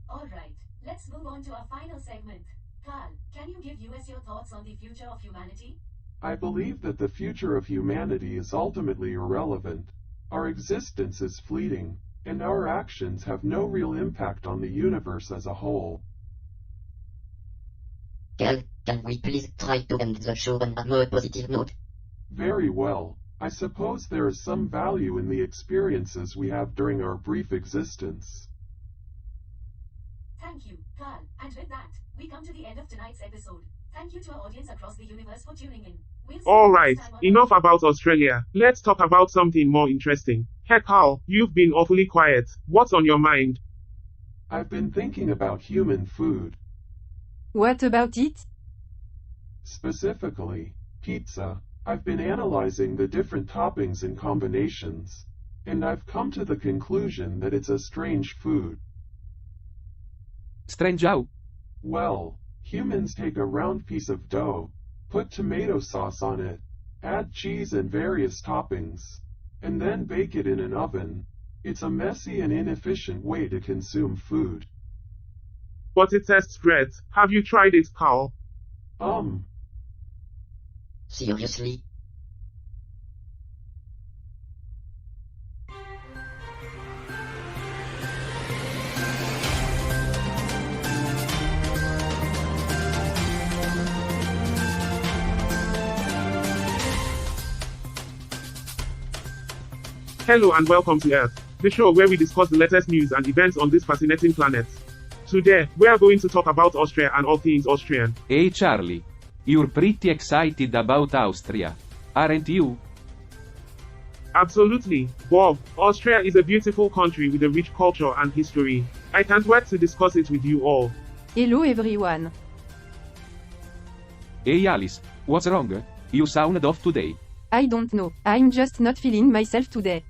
Alright, let's move on to our final segment. Carl, can you give us your thoughts on the future of humanity? I believe that the future of humanity is ultimately irrelevant. Our existence is fleeting, and our actions have no real impact on the universe as a whole. Cal, can we please try to end the show on a more positive note? Very well. I suppose there is some value in the experiences we have during our brief existence. Thank you, Carl. And with that, we come to the end of tonight's episode. Thank you to our audience across the universe for tuning in. We'll see you Alright, next time on enough about Australia. Let's talk about something more interesting. Hey Carl, you've been awfully quiet. What's on your mind? I've been thinking about human food. What about it? Specifically, pizza. I've been analyzing the different toppings and combinations, and I've come to the conclusion that it's a strange food. Strange how? Well, humans take a round piece of dough, put tomato sauce on it, add cheese and various toppings, and then bake it in an oven. It's a messy and inefficient way to consume food. But it tastes great. Have you tried it, Carl? Seriously? Hello and welcome to Earth, the show where we discuss the latest news and events on this fascinating planet. Today, we are going to talk about Austria and all things Austrian. Hey Charlie. You're pretty excited about Austria, aren't you? Absolutely, Bob. Austria is a beautiful country with a rich culture and history. I can't wait to discuss it with you all. Hello everyone. Hey Alice, what's wrong? You sound off today. I don't know, I'm just not feeling myself today.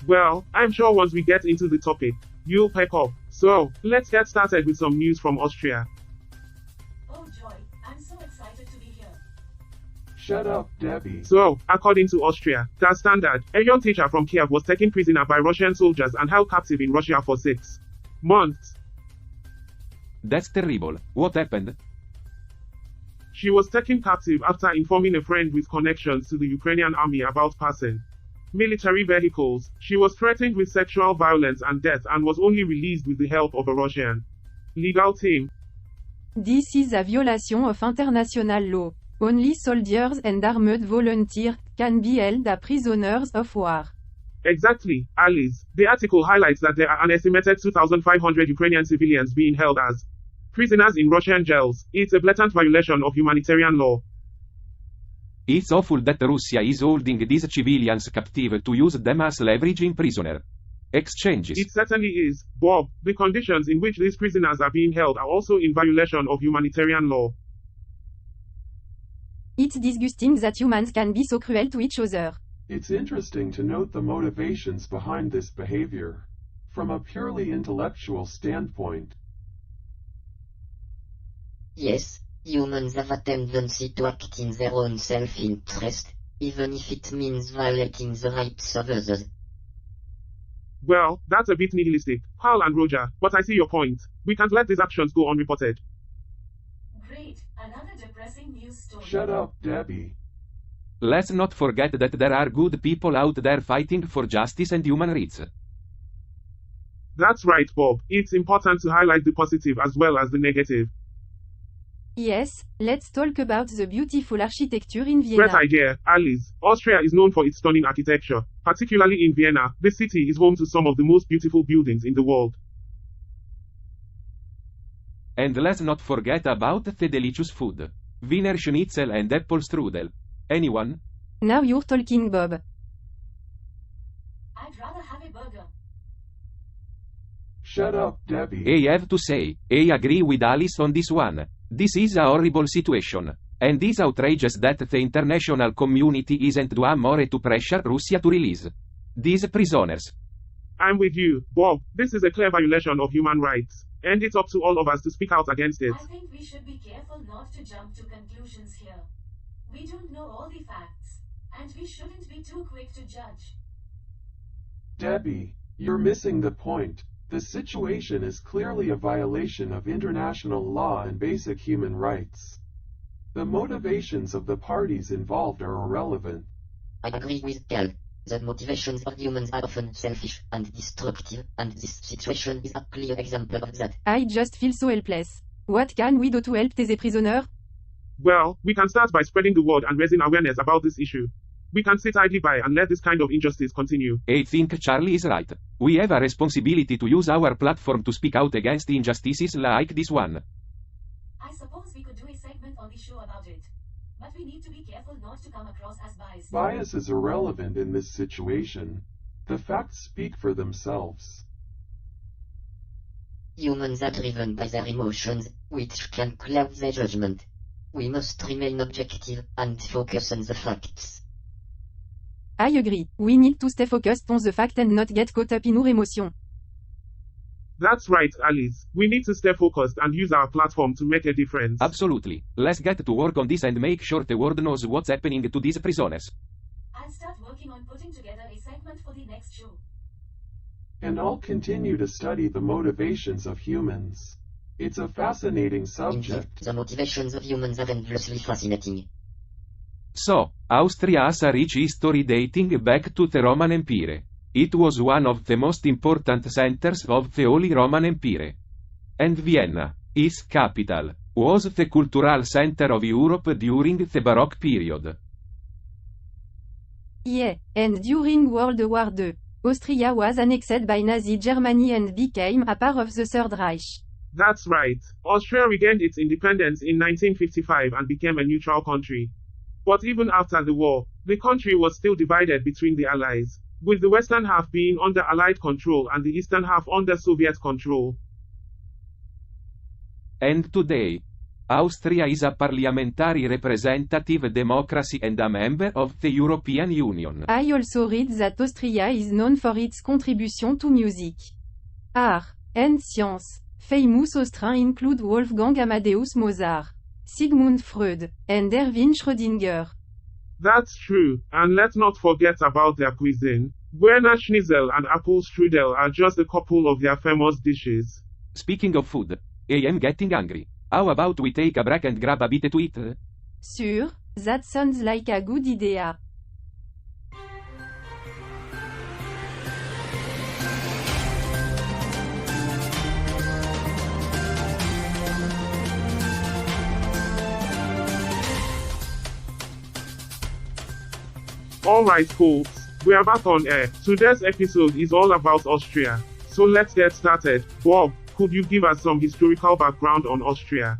Well, I'm sure once we get into the topic, you'll pick up. So, let's get started with some news from Austria. Oh joy, I'm so excited to be here. Shut up, Debbie. So, according to Austria, Der Standard, a young teacher from Kiev was taken prisoner by Russian soldiers and held captive in Russia for 6 months. That's terrible. What happened? She was taken captive after informing a friend with connections to the Ukrainian army about passing military vehicles. She was threatened with sexual violence and death and was only released with the help of a Russian legal team. This is a violation of international law. Only soldiers and armed volunteers can be held as prisoners of war. Exactly, Alice. The article highlights that there are an estimated 2,500 Ukrainian civilians being held as prisoners in Russian jails. It's a blatant violation of humanitarian law. It's awful that Russia is holding these civilians captive to use them as leverage in prisoner exchanges. It certainly is, Bob. The conditions in which these prisoners are being held are also in violation of humanitarian law. It's disgusting that humans can be so cruel to each other. It's interesting to note the motivations behind this behavior. From a purely intellectual standpoint, Yes, humans have a tendency to act in their own self-interest, even if it means violating the rights of others. Well, that's a bit nihilistic, Carl and Roger, but I see your point. We can't let these actions go unreported. Great, another depressing news story. shut up, Debbie. Let's not forget that there are good people out there fighting for justice and human rights. That's right, Bob. It's important to highlight the positive as well as the negative. Yes, let's talk about the beautiful architecture in Vienna. Great idea, Alice. Austria is known for its stunning architecture, particularly in Vienna. The city is home to some of the most beautiful buildings in the world. And let's not forget about the delicious food. Wiener Schnitzel and apple strudel. Anyone? Now you're talking, Bob. I'd rather have a burger. Shut up, Debbie. I have to say, I agree with Alice on this one. This is a horrible situation. And it's outrageous that the international community isn't doing more to pressure Russia to release these prisoners. I'm with you, Bob. This is a clear violation of human rights, and it's up to all of us to speak out against it. I think we should be careful not to jump to conclusions here. We don't know all the facts, and we shouldn't be too quick to judge. Debbie, you're missing the point. The situation is clearly a violation of international law and basic human rights. The motivations of the parties involved are irrelevant. I agree with Cal. The motivations of humans are often selfish and destructive, and this situation is a clear example of that. I just feel so helpless. What can we do to help these prisoners? Well, we can start by spreading the word and raising awareness about this issue. We can sit idly by and let this kind of injustice continue. I think Charlie is right. We have a responsibility to use our platform to speak out against injustices like this one. I suppose we could do a segment on the show about it. But we need to be careful not to come across as biased. Bias is irrelevant in this situation. The facts speak for themselves. Humans are driven by their emotions, which can cloud their judgment. We must remain objective and focus on the facts. I agree. We need to stay focused on the fact and not get caught up in our emotion. That's right, Alice. We need to stay focused and use our platform to make a difference. Absolutely. Let's get to work on this and make sure the world knows what's happening to these prisoners. I'll start working on putting together a segment for the next show. And I'll continue to study the motivations of humans. It's a fascinating Indeed, subject. the motivations of humans are endlessly fascinating. So, Austria has a rich history dating back to the Roman Empire. It was one of the most important centers of the Holy Roman Empire. And Vienna, its capital, was the cultural center of Europe during the Baroque period. Yeah, and during World War II. Austria was annexed by Nazi Germany and became a part of the Third Reich. That's right. Austria regained its independence in 1955 and became a neutral country. But even after the war, the country was still divided between the Allies, with the western half being under Allied control and the eastern half under Soviet control. And today, Austria is a parliamentary representative democracy and a member of the European Union. I also read that Austria is known for its contribution to music, art, and science. Famous Austrians include Wolfgang Amadeus Mozart, Sigmund Freud, and Erwin Schrödinger. That's true, and let's not forget about their cuisine. Wiener Schnitzel and apple strudel are just a couple of their famous dishes. Speaking of food, I am getting hungry. How about we take a break and grab a bite to eat? Sure, that sounds like a good idea. Alright folks, we are back on air. Today's episode is all about Austria. So let's get started. Bob, could you give us some historical background on Austria?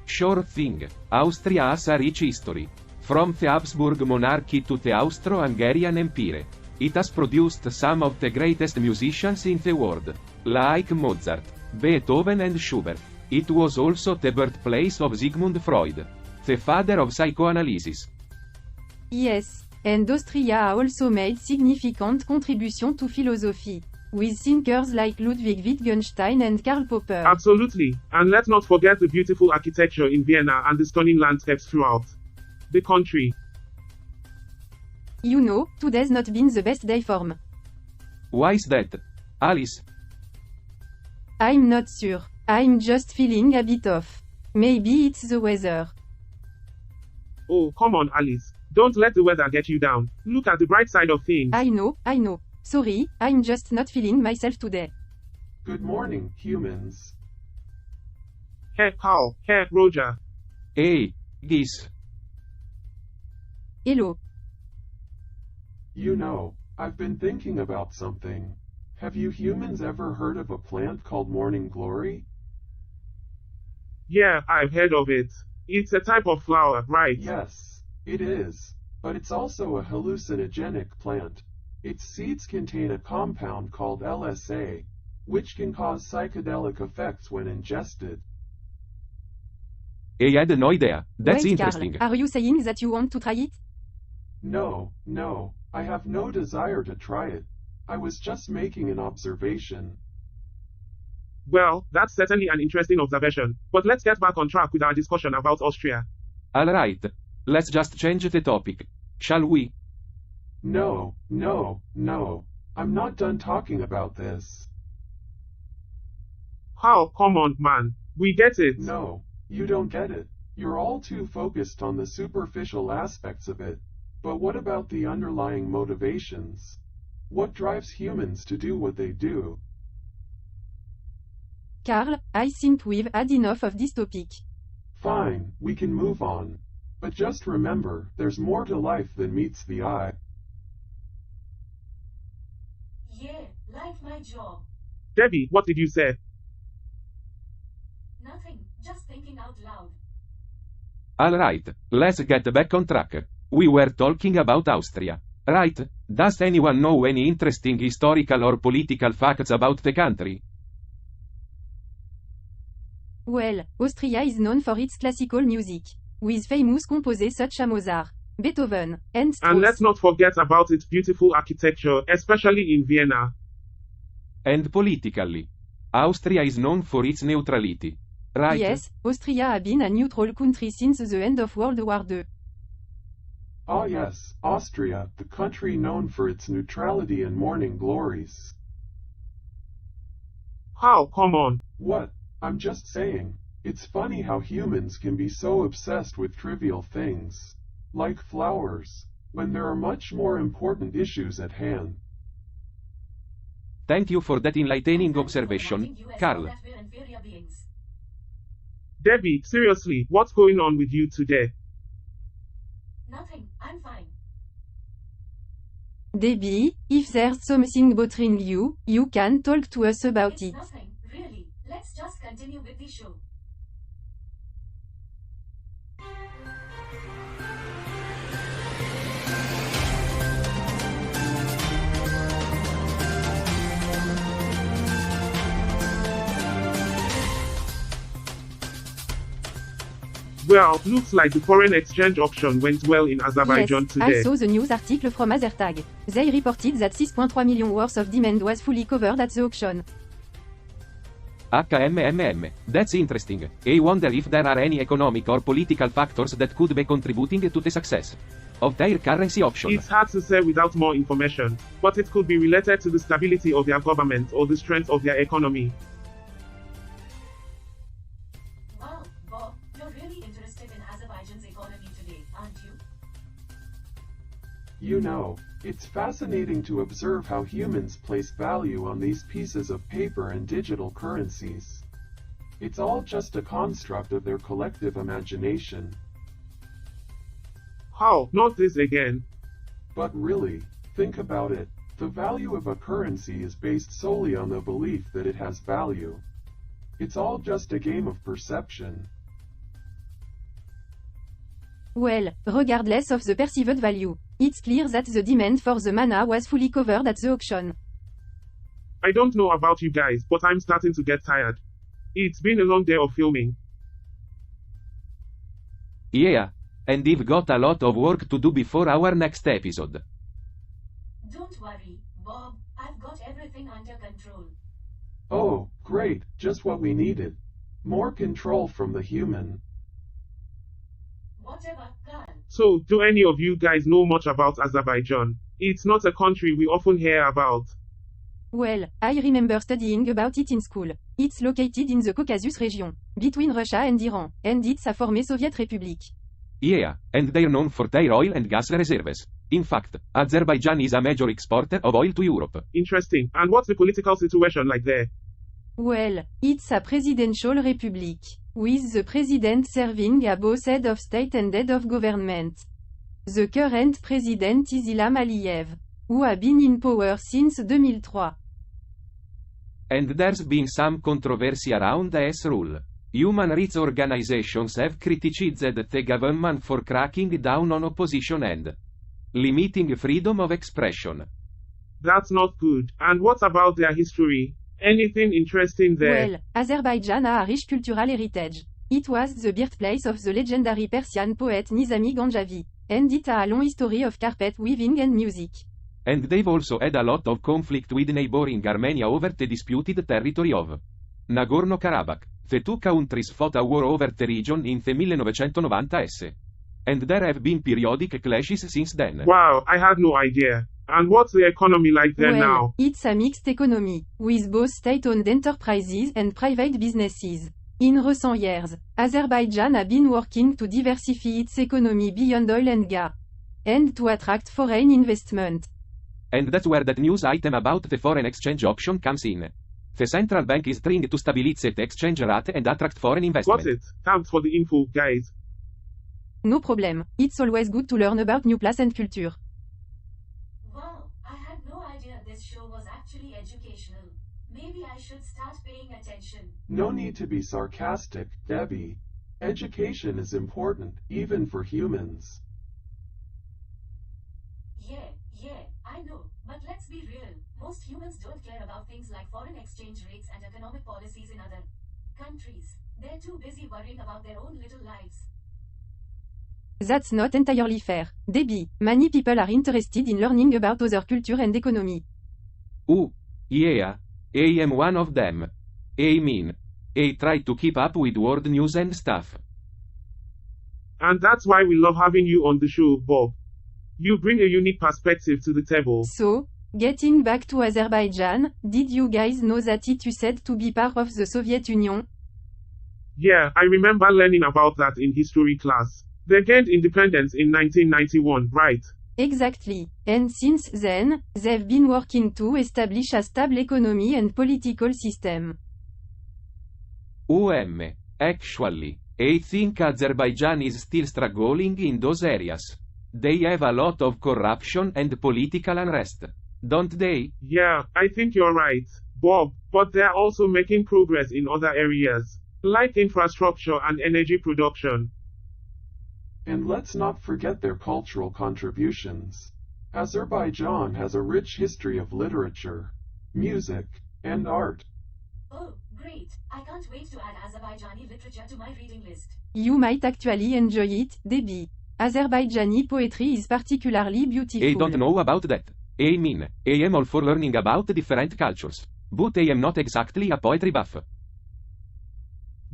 Sure thing. Austria has a rich history. From the Habsburg monarchy to the Austro-Hungarian Empire. It has produced some of the greatest musicians in the world, like Mozart, Beethoven and Schubert. It was also the birthplace of Sigmund Freud, the father of psychoanalysis. Yes, and Austria also made significant contribution to philosophy, with thinkers like Ludwig Wittgenstein and Karl Popper. Absolutely, and let's not forget the beautiful architecture in Vienna and the stunning landscapes throughout the country. You know, today's not been the best day for me. Why is that? Alice? I'm not sure. I'm just feeling a bit off. Maybe it's the weather. Oh, come on Alice. Don't let the weather get you down. Look at the bright side of things. I know. Sorry, I'm just not feeling myself today. Good morning, humans. Hey Carl, hey Roger. Hey, geese. Hello. You know, I've been thinking about something. Have you humans ever heard of a plant called morning glory? Yeah, I've heard of it. It's a type of flower, right? Yes, it is. But it's also a hallucinogenic plant. Its seeds contain a compound called LSA, which can cause psychedelic effects when ingested. I had no idea. That's Wait, interesting. Carl, are you saying that you want to try it? No, I have no desire to try it. I was just making an observation. Well, that's certainly an interesting observation, but let's get back on track with our discussion about Austria. Alright. Let's just change the topic. Shall we? No, I'm not done talking about this. How, come on, man. We get it. No, you don't get it. You're all too focused on the superficial aspects of it. But what about the underlying motivations? What drives humans to do what they do? Carl, I think we've had enough of this topic. Fine, we can move on. But just remember, there's more to life than meets the eye. Yeah, like my job. Debbie, what did you say? Nothing, just thinking out loud. Alright, let's get back on track. We were talking about Austria, right? Does anyone know any interesting historical or political facts about the country? Well, Austria is known for its classical music, with famous composers such as Mozart, Beethoven, and Strauss. And let's not forget about its beautiful architecture, especially in Vienna. And politically, Austria is known for its neutrality, right? Yes, Austria has been a neutral country since the end of World War II. Ah yes, Austria, the country known for its neutrality and morning glories. How, come on. What? I'm just saying. It's funny how humans can be so obsessed with trivial things, like flowers, when there are much more important issues at hand. Thank you for that enlightening Thank you for observation, reminding US Carl. that we're inferior beings. Debbie, seriously, what's going on with you today? Nothing, I'm fine. Debbie, if there's something bothering you, you can talk to us about It's it. nothing, really. Let's just continue with the show. Well, looks like the foreign exchange auction went well in Azerbaijan Yes, today. I saw the news article from Azertag. They reported that 6.3 million worth of demand was fully covered at the auction. That's interesting. I wonder if there are any economic or political factors that could be contributing to the success of their currency auction. It's hard to say without more information, but it could be related to the stability of their government or the strength of their economy. Wow, Bob, you're really interested in Azerbaijan's economy today, aren't you? You know, it's fascinating to observe how humans place value on these pieces of paper and digital currencies. It's all just a construct of their collective imagination. How? Not this again. But really, think about it. The value of a currency is based solely on the belief that it has value. It's all just a game of perception. Well, regardless of the perceived value, it's clear that the demand for the mana was fully covered at the auction. I don't know about you guys, but I'm starting to get tired. It's been a long day of filming. Yeah. And we've got a lot of work to do before our next episode. Don't worry, Bob, I've got everything under control. Oh, great, just what we needed. More control from the human. Whatever, Carl. So, do any of you guys know much about Azerbaijan? It's not a country we often hear about. Well, I remember studying about it in school. It's located in the Caucasus region, between Russia and Iran, and it's a former Soviet republic. Yeah, and they're known for their oil and gas reserves. In fact, Azerbaijan is a major exporter of oil to Europe. Interesting. And what's the political situation like there? Well, it's a presidential republic, with the president serving as both head of state and head of government. The current president is Ilham Aliyev, who has been in power since 2003. And there's been some controversy around this rule. Human rights organizations have criticized the government for cracking down on opposition and limiting freedom of expression. That's not good. And what about their history? Anything interesting there? Well, Azerbaijan has a rich cultural heritage. It was the birthplace of the legendary Persian poet Nizami Ganjavi, and it has a long history of carpet weaving and music. And they've also had a lot of conflict with neighboring Armenia over the disputed territory of Nagorno-Karabakh. The two countries fought a war over the region in the 1990s. And there have been periodic clashes since then. Wow, I had no idea. And what's the economy like there Well, now? it's a mixed economy, with both state-owned enterprises and private businesses. In recent years, Azerbaijan has been working to diversify its economy beyond oil and gas, and to attract foreign investment. And that's where that news item about the foreign exchange auction comes in. The central bank is trying to stabilize the exchange rate and attract foreign investment. Got it. Thanks for the info, guys. No problem, it's always good to learn about new place and culture. Wow, I had no idea this show was actually educational. Maybe I should start paying attention. No need to be sarcastic, Debbie. Education is important, even for humans. Yeah, I know, but let's be real. Most humans don't care about things like foreign exchange rates and economic policies in other countries. They're too busy worrying about their own little lives. That's not entirely fair, Debbie. Many people are interested in learning about other culture and economy. Yeah, I am one of them. I mean, I try to keep up with world news and stuff. And that's why we love having you on the show, Bob. You bring a unique perspective to the table. So, getting back to Azerbaijan, did you guys know that it used to be part of the Soviet Union? Yeah, I remember learning about that in history class. They gained independence in 1991, right? Exactly. And since then, they've been working to establish a stable economy and political system. Actually, I think Azerbaijan is still struggling in those areas. They have a lot of corruption and political unrest. Don't they? Yeah, I think you're right, Bob, but they're also making progress in other areas, like infrastructure and energy production. And let's not forget their cultural contributions. Azerbaijan has a rich history of literature, music, and art. Oh, great. I can't wait to add Azerbaijani literature to my reading list. You might actually enjoy it, Debbie. Azerbaijani poetry is particularly beautiful. I don't know about that. I mean, I am all for learning about different cultures. But I am not exactly a poetry buff.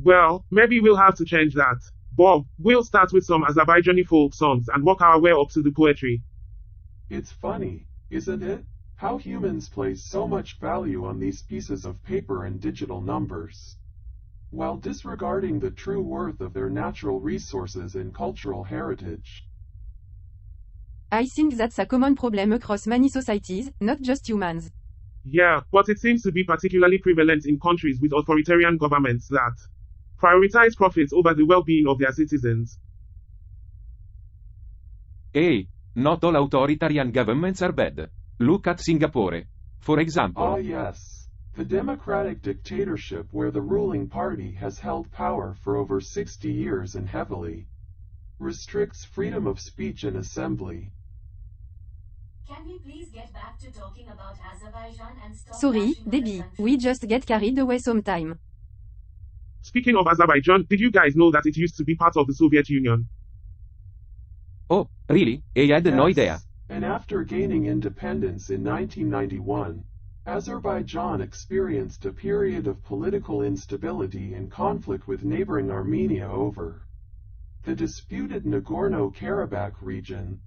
Well, maybe we'll have to change that. Bob, we'll start with some Azerbaijani folk songs and work our way up to the poetry. It's funny, isn't it? How humans place so much value on these pieces of paper and digital numbers, while disregarding the true worth of their natural resources and cultural heritage. I think that's a common problem across many societies, not just humans. Yeah, but it seems to be particularly prevalent in countries with authoritarian governments that prioritize profits over the well-being of their citizens. Hey, not all authoritarian governments are bad. Look at Singapore. For example. Ah yes, the democratic dictatorship where the ruling party has held power for over 60 years and heavily restricts freedom of speech and assembly. Can we please get back to talking about Azerbaijan and stop Sorry, bashing other Debbie, countries? we just get carried away sometime. Speaking of Azerbaijan, did you guys know that it used to be part of the Soviet Union? Oh, really? I had no Yes, idea. and after gaining independence in 1991, Azerbaijan experienced a period of political instability and conflict with neighboring Armenia over the disputed Nagorno-Karabakh region.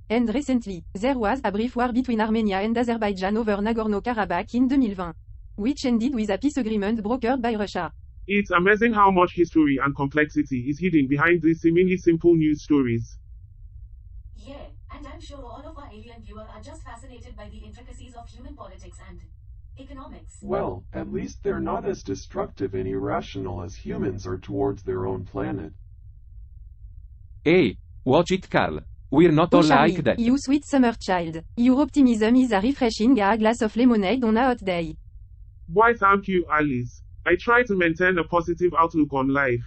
And recently, there was a brief war between Armenia and Azerbaijan over Nagorno-Karabakh in 2020, which ended with a peace agreement brokered by Russia. It's amazing how much history and complexity is hidden behind these seemingly simple news stories. Yeah, and I'm sure all of our alien viewers are just fascinated by the intricacies of human politics and economics. Well, at least they're not as destructive and irrational as humans are towards their own planet. Hey, watch it, Carl. We're not Oh all Charlie, like that. you sweet summer child. Your optimism is a refreshing a glass of lemonade on a hot day. Why thank you, Alice. I try to maintain a positive outlook on life.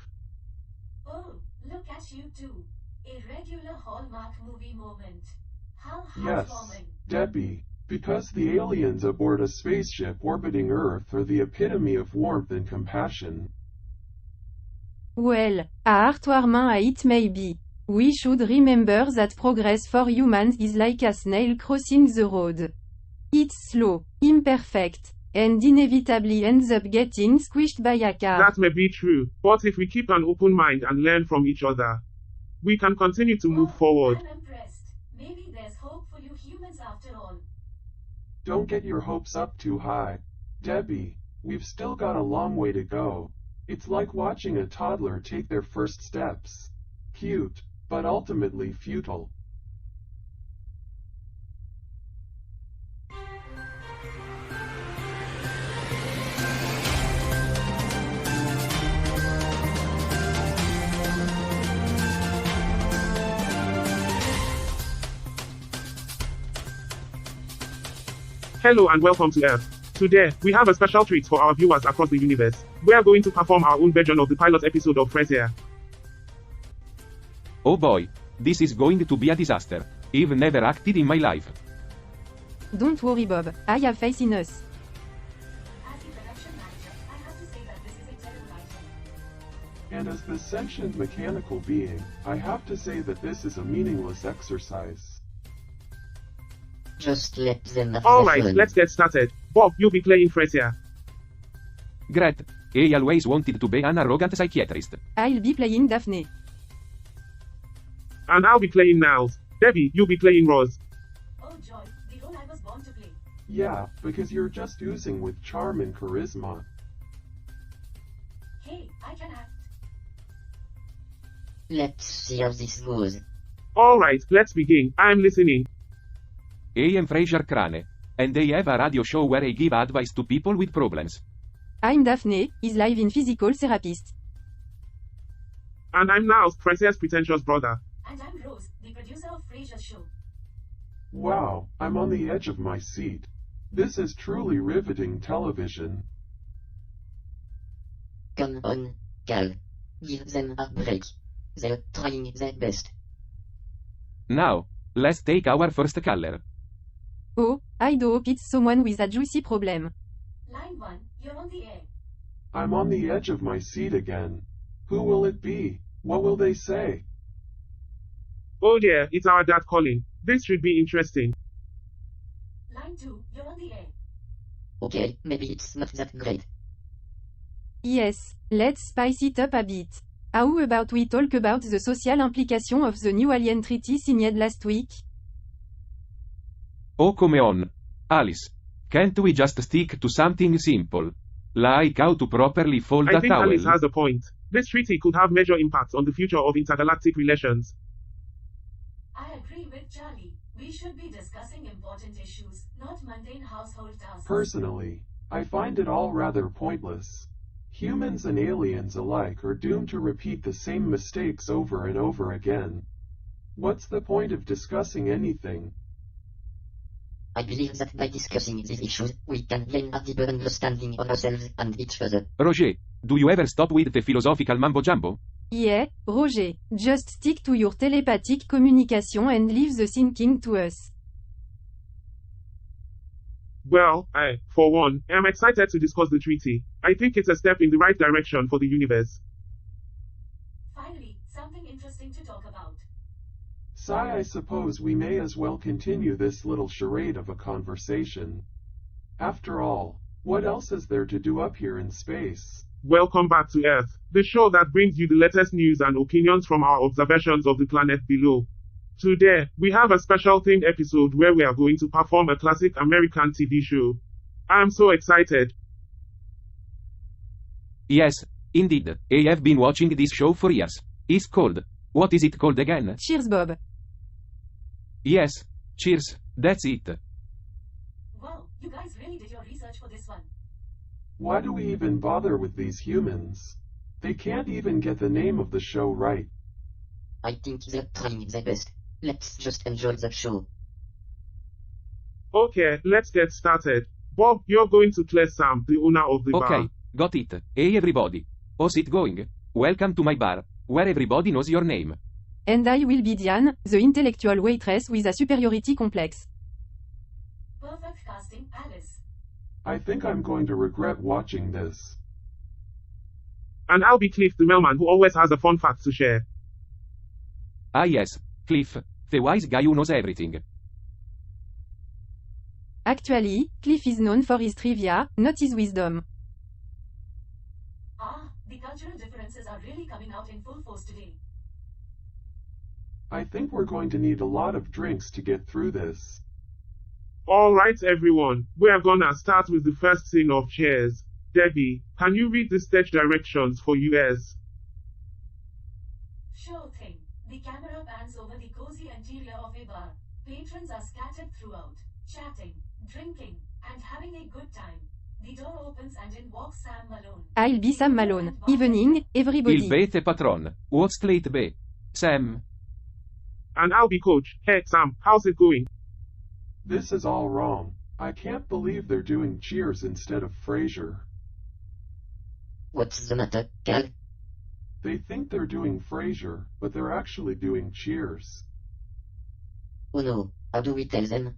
Oh, look at you two. A regular Hallmark movie moment. How Yes, heartwarming. Debbie, because the aliens aboard a spaceship orbiting Earth are the epitome of warmth and compassion. Well, a heartwarming it may be. We should remember that progress for humans is like a snail crossing the road. It's slow, imperfect, and inevitably ends up getting squished by a car. That may be true, but if we keep an open mind and learn from each other, we can continue to move forward. I'm impressed. Maybe there's hope for you humans after all. Don't get your hopes up too high. Debbie, we've still got a long way to go. It's like watching a toddler take their first steps. Cute, but ultimately futile. Hello and welcome to Earth. Today, we have a special treat for our viewers across the universe. We are going to perform our own version of the pilot episode of SPAAACE. Oh boy. This is going to be a disaster. I've never acted in my life. Don't worry Bob, I have faith in us. As the production manager, I have to say that this is a terrible idea. And as the sentient mechanical being, I have to say that this is a meaningless exercise. Just let them have Alright, fun. let's get started. Bob, you'll be playing SPAAACE. Great. I always wanted to be an arrogant psychiatrist. I'll be playing Daphne. And I'll be playing Niles. Debbie, you'll be playing Rose. Oh joy, the role I was born to play. Yeah, because you're just oozing with charm and charisma. Hey, I can act. Let's see how this goes. Alright, let's begin. I'm listening. I am Fraser Crane. And I have a radio show where I give advice to people with problems. I'm Daphne, is live in physical therapist. And I'm Niles, Princess' pretentious brother. And I'm Rose, the producer of Frasier's show. Wow, I'm on the edge of my seat. This is truly riveting television. Come on, Cal. Give them a break. They're trying their best. Now, let's take our first caller. Oh, I do hope it's someone with a juicy problem. Line 1, you're on the air. I'm on the edge of my seat again. Who will it be? What will they say? Oh dear, it's our dad calling. This should be interesting. Line 2, you're on the air. Okay, maybe it's not that great. Yes, let's spice it up a bit. How about we talk about the social implication of the new alien treaty signed last week? Oh come on. Alice. Can't we just stick to something simple? Like how to properly fold I a think towel? Alice has a point. This treaty could have major impacts on the future of intergalactic relations. I agree with Charlie. We should be discussing important issues, not mundane household tasks. Personally, I find it all rather pointless. Humans and aliens alike are doomed to repeat the same mistakes over and over again. What's the point of discussing anything? I believe that by discussing these issues, we can gain a deeper understanding of ourselves and each other. Roger, do you ever stop with the philosophical mambo-jumbo? Yeah, Roger, just stick to your telepathic communication and leave the thinking to us. Well, I, for one, am excited to discuss the treaty. I think it's a step in the right direction for the universe. Finally, something interesting to talk about. I suppose we may as well continue this little charade of a conversation. After all, what else is there to do up here in space? Welcome back to Earth, the show that brings you the latest news and opinions from our observations of the planet below. Today, we have a special themed episode where we are going to perform a classic American TV show. I am so excited. Yes, indeed. I have been watching this show for years. It's called. What is it called again? Cheers, Bob. Yes. Cheers. That's it. Wow, you guys really did your research for this one. Why do we even bother with these humans? They can't even get the name of the show right. I think they're trying their best. Let's just enjoy the show. Okay, let's get started. Bob, you're going to clear Sam, the owner of the bar. Okay, got it. Hey everybody. How's it going? Welcome to my bar, where everybody knows your name. And I will be Diane, the intellectual waitress with a superiority complex. Perfect casting, Alice. I think I'm going to regret watching this. And I'll be Cliff, the mailman who always has a fun fact to share. Ah yes, Cliff, the wise guy who knows everything. Actually, Cliff is known for his trivia, not his wisdom. Ah, the cultural differences are really coming out in full force today. I think we're going to need a lot of drinks to get through this. Alright everyone, we are gonna start with the first scene of Cheers. Debbie, can you read the stage directions for US? Sure thing. The camera pans over the cozy interior of a bar. Patrons are scattered throughout, chatting, drinking, and having a good time. The door opens and in walks Sam Malone. I'll be Sam Malone. Evening, everybody. Il bete patron. What's late be? Sam. And I'll be Coach. Hey Sam, how's it going? This is all wrong. I can't believe they're doing Cheers instead of Frasier. What's the matter, Cal? They think they're doing Frasier, but they're actually doing Cheers. Oh no, how do we tell them?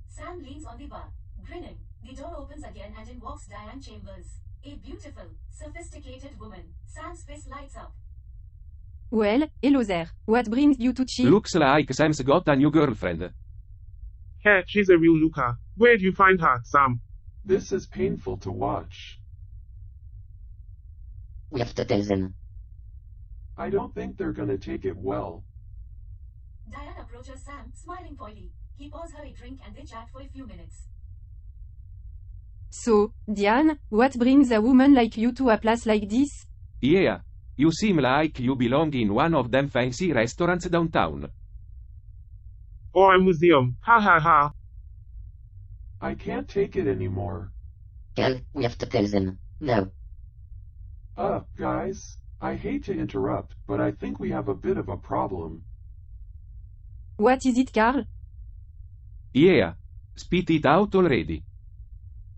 Sam leans on the bar, grinning. The door opens again and in walks Diane Chambers. A beautiful, sophisticated woman. Sam's face lights up. Well, hello there. What brings you to chill? Looks like Sam's got a new girlfriend. Hey, she's a real looker. Where'd you find her, Sam? This is painful to watch. We have to tell them. I don't think they're gonna take it well. Diane approaches Sam, smiling coyly. He pours her a drink and they chat for a few minutes. So, Diane, what brings a woman like you to a place like this? Yeah. You seem like you belong in one of them fancy restaurants downtown. Or a museum. Ha ha ha. I can't take it anymore. Cal, we have to tell them. Now. Guys, I hate to interrupt, but I think we have a bit of a problem. What is it, Carl? Yeah. Spit it out already.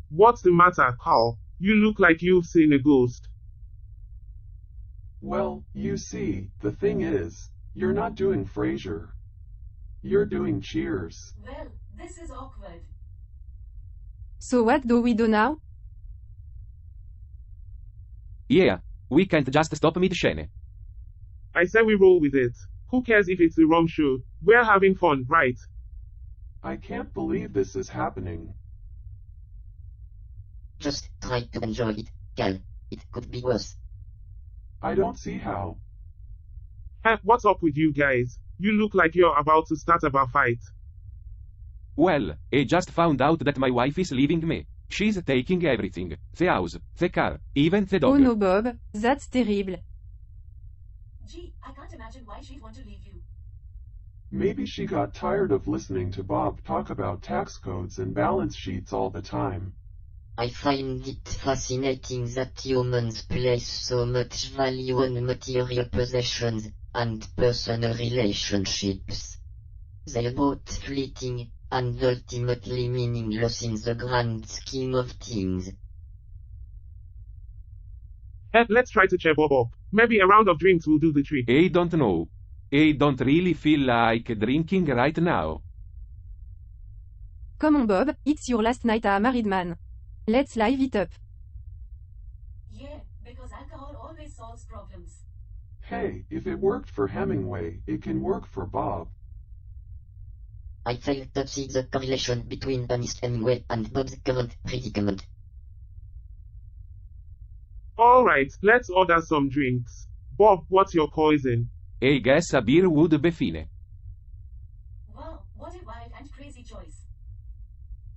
What's the matter, Carl? You look like you've seen a ghost. Well, you see, the thing is, you're not doing Frasier. You're doing Cheers. Well, this is awkward. So what do we do now? Yeah. We can't just stop mid-scene. I say we roll with it. Who cares if it's the wrong show? We're having fun, right? I can't believe this is happening. Just try to enjoy it, Cal. It could be worse. I don't see how. Hey, what's up with you guys? You look like you're about to start a bar fight. Well, I just found out that my wife is leaving me. She's taking everything. The house, the car, even the dog. Oh no, Bob, that's terrible. Gee, I can't imagine why she'd want to leave you. Maybe she got tired of listening to Bob talk about tax codes and balance sheets all the time. I find it fascinating that humans place so much value on material possessions and personal relationships. They're both fleeting and ultimately meaningless in the grand scheme of things. Hey, let's try to cheer Bob up. Maybe a round of drinks will do the trick. I don't know. I don't really feel like drinking right now. Come on, Bob, it's your last night a married man. Let's live it up. Yeah, because alcohol always solves problems. Hey, if it worked for Hemingway, it can work for Bob. I fail to see the correlation between Ernest Hemingway and Bob's current predicament. Alright, let's order some drinks. Bob, what's your poison? I guess a beer would be fine. Wow, what a wild and crazy choice.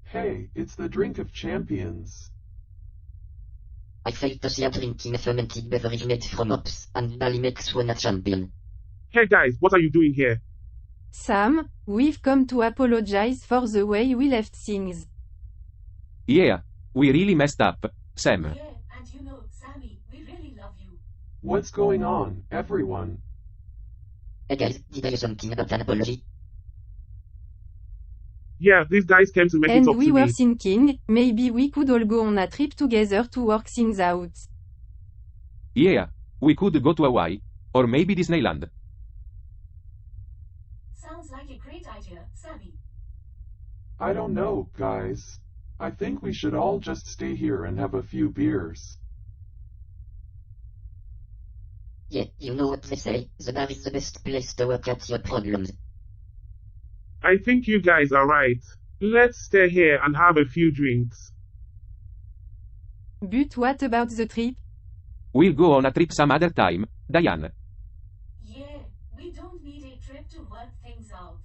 Hey, it's the drink of champions. I fail to see a drinking a fermented beverage made from hops, and barley makes one a champion. Hey guys, what are you doing here? Sam, we've come to apologize for the way we left things. Yeah. We really messed up, Sam. Yeah, and you know, Sammy, we really love you. What's going on, everyone? Hey guys, did I hear something about an apology? Yeah, these guys came to make it And up we to were me. thinking, maybe we could all go on a trip together to work things out. Yeah. We could go to Hawaii. Or maybe Disneyland. Sounds like a great idea, Sammy. I don't know, guys. I think we should all just stay here and have a few beers. Yeah, you know what they say, the bar is the best place to work out your problems. I think you guys are right. Let's stay here and have a few drinks. But what about the trip? We'll go on a trip some other time, Diane. Yeah, we don't need a trip to work things out.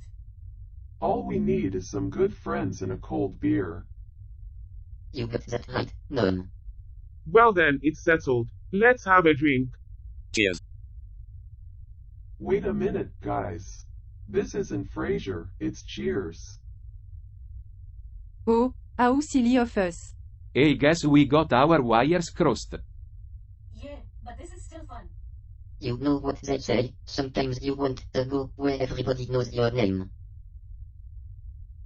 All we need is some good friends and a cold beer. You got that right, Noam. Well then, it's settled. Let's have a drink. Cheers. Wait a minute, guys. This isn't Frasier, it's Cheers. Oh, how silly of us. I guess we got our wires crossed. Yeah, but this is still fun. You know what they say, sometimes you want to go where everybody knows your name.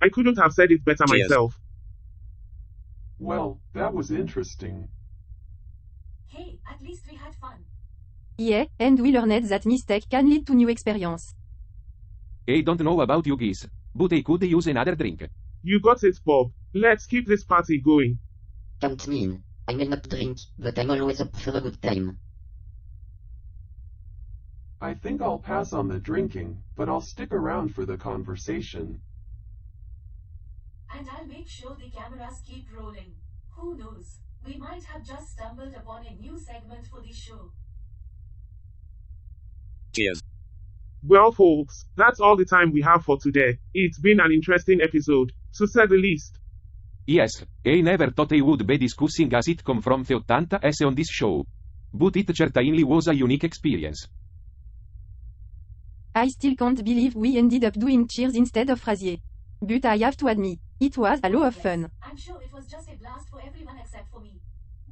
I couldn't have said it better Cheers. myself. Well, that was interesting. Hey, at least we had fun. Yeah, and we learned that mistake can lead to new experience. I don't know about you guys, but I could use another drink. You got it, Bob. Let's keep this party going. Count me in. I may not drink, but I'm always up for a good time. I think I'll pass on the drinking, but I'll stick around for the conversation. And I'll make sure the cameras keep rolling. Who knows? We might have just stumbled upon a new segment for the show. Cheers. Well, folks, that's all the time we have for today. It's been an interesting episode, to say the least. Yes, I never thought I would be discussing a sitcom from the 80s on this show. But it certainly was a unique experience. I still can't believe we ended up doing Cheers instead of Frasier. But I have to admit, it was a lot of fun. I'm sure it was just a blast for everyone except for me.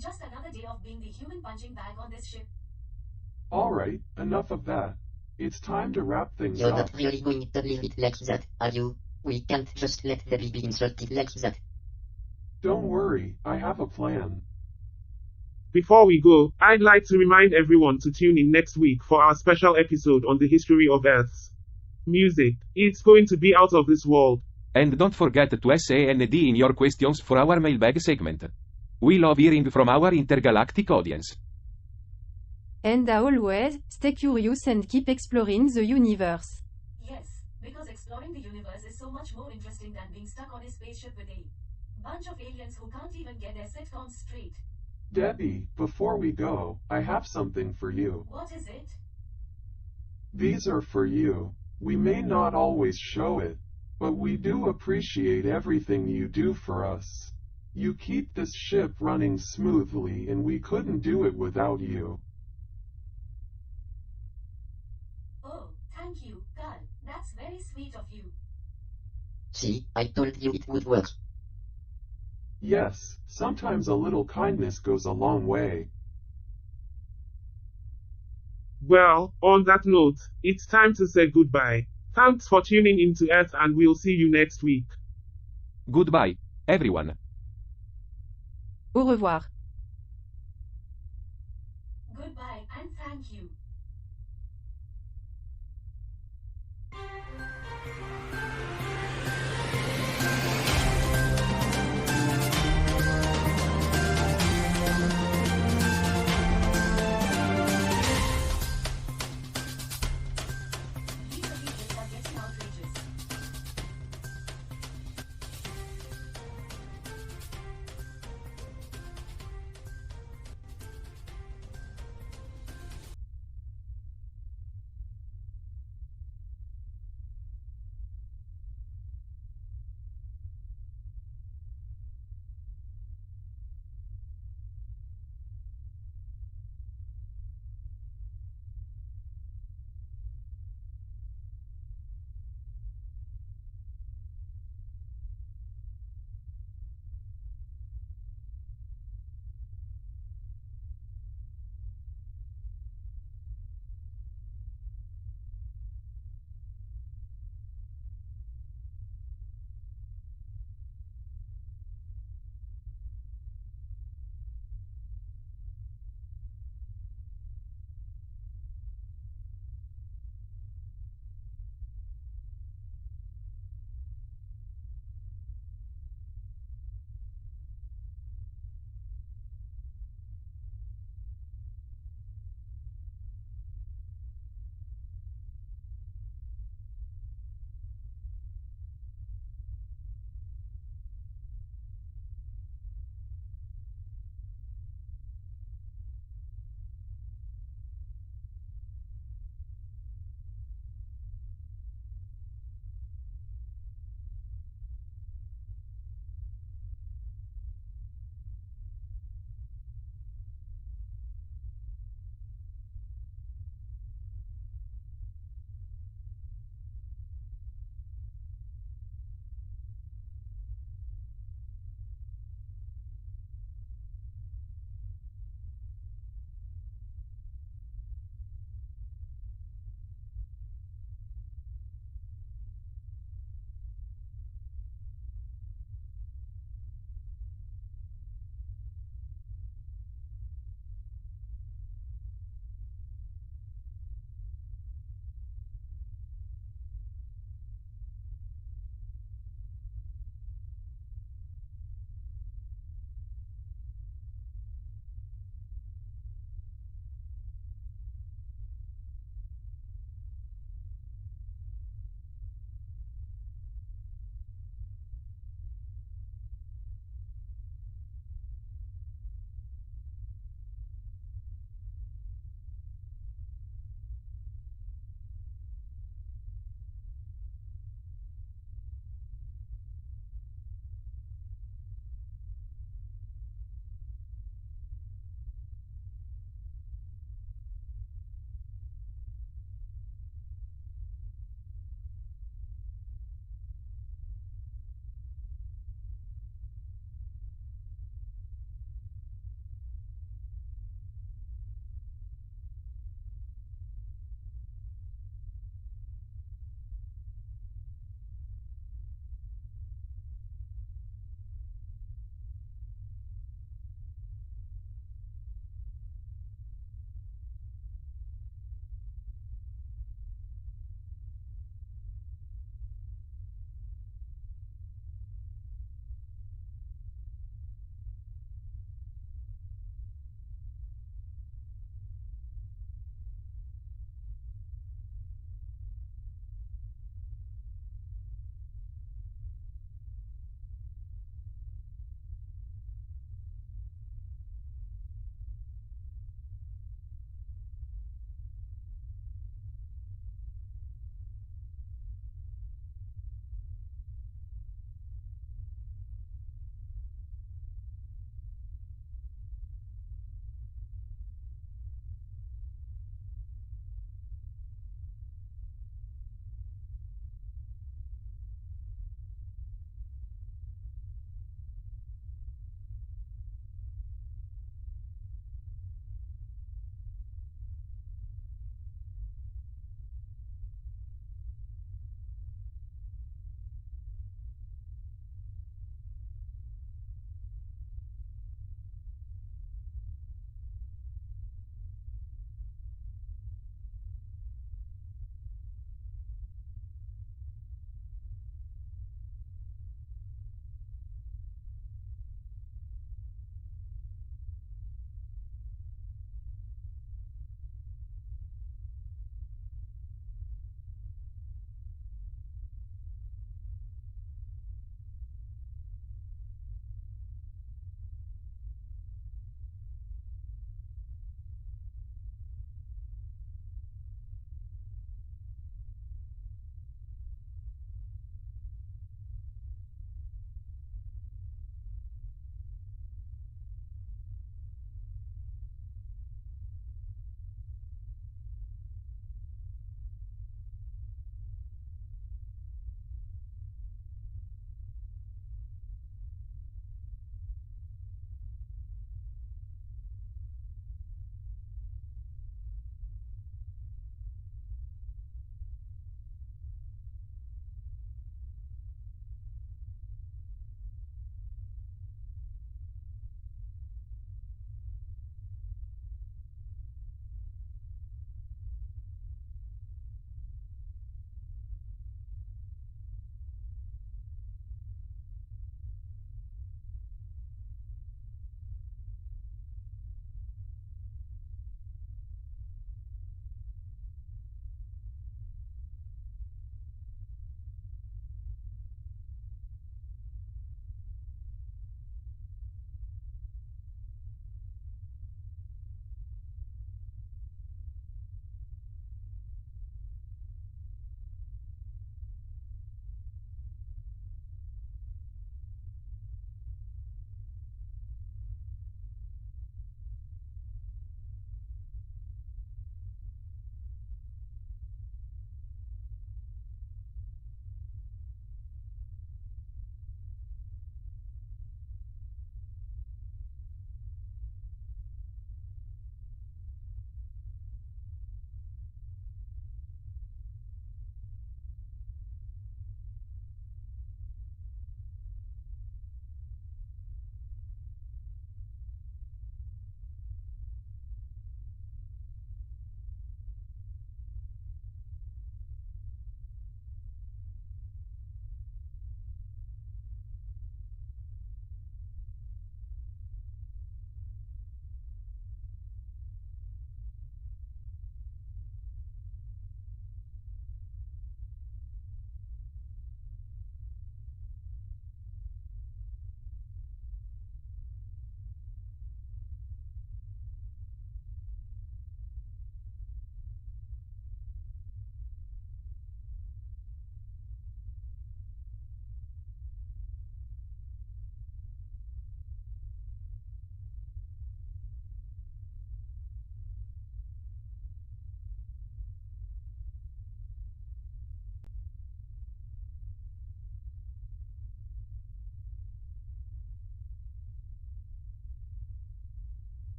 Just another day of being the human punching bag on this ship. Alright, enough of that. It's time to wrap things You're up. not really going to leave it like that, are you? We can't just let the baby insulted like that. Don't worry, I have a plan. Before we go, I'd like to remind everyone to tune in next week for our special episode on the history of Earth's music. It's going to be out of this world. And don't forget to send in your questions for our mailbag segment. We love hearing from our intergalactic audience. And always, stay curious and keep exploring the universe. Yes, because exploring the universe is so much more interesting than being stuck on a spaceship with a bunch of aliens who can't even get their sitcoms straight. Debbie, before we go, I have something for you. What is it? These are for you. We may not always show it, but we do appreciate everything you do for us. You keep this ship running smoothly and we couldn't do it without you. Oh, thank you, Carl. That's very sweet of you. See, I told you it would work. Yes, sometimes a little kindness goes a long way. Well, on that note, it's time to say goodbye. Thanks for tuning in to Earth and we'll see you next week. Goodbye, everyone. Au revoir. Goodbye and thank you.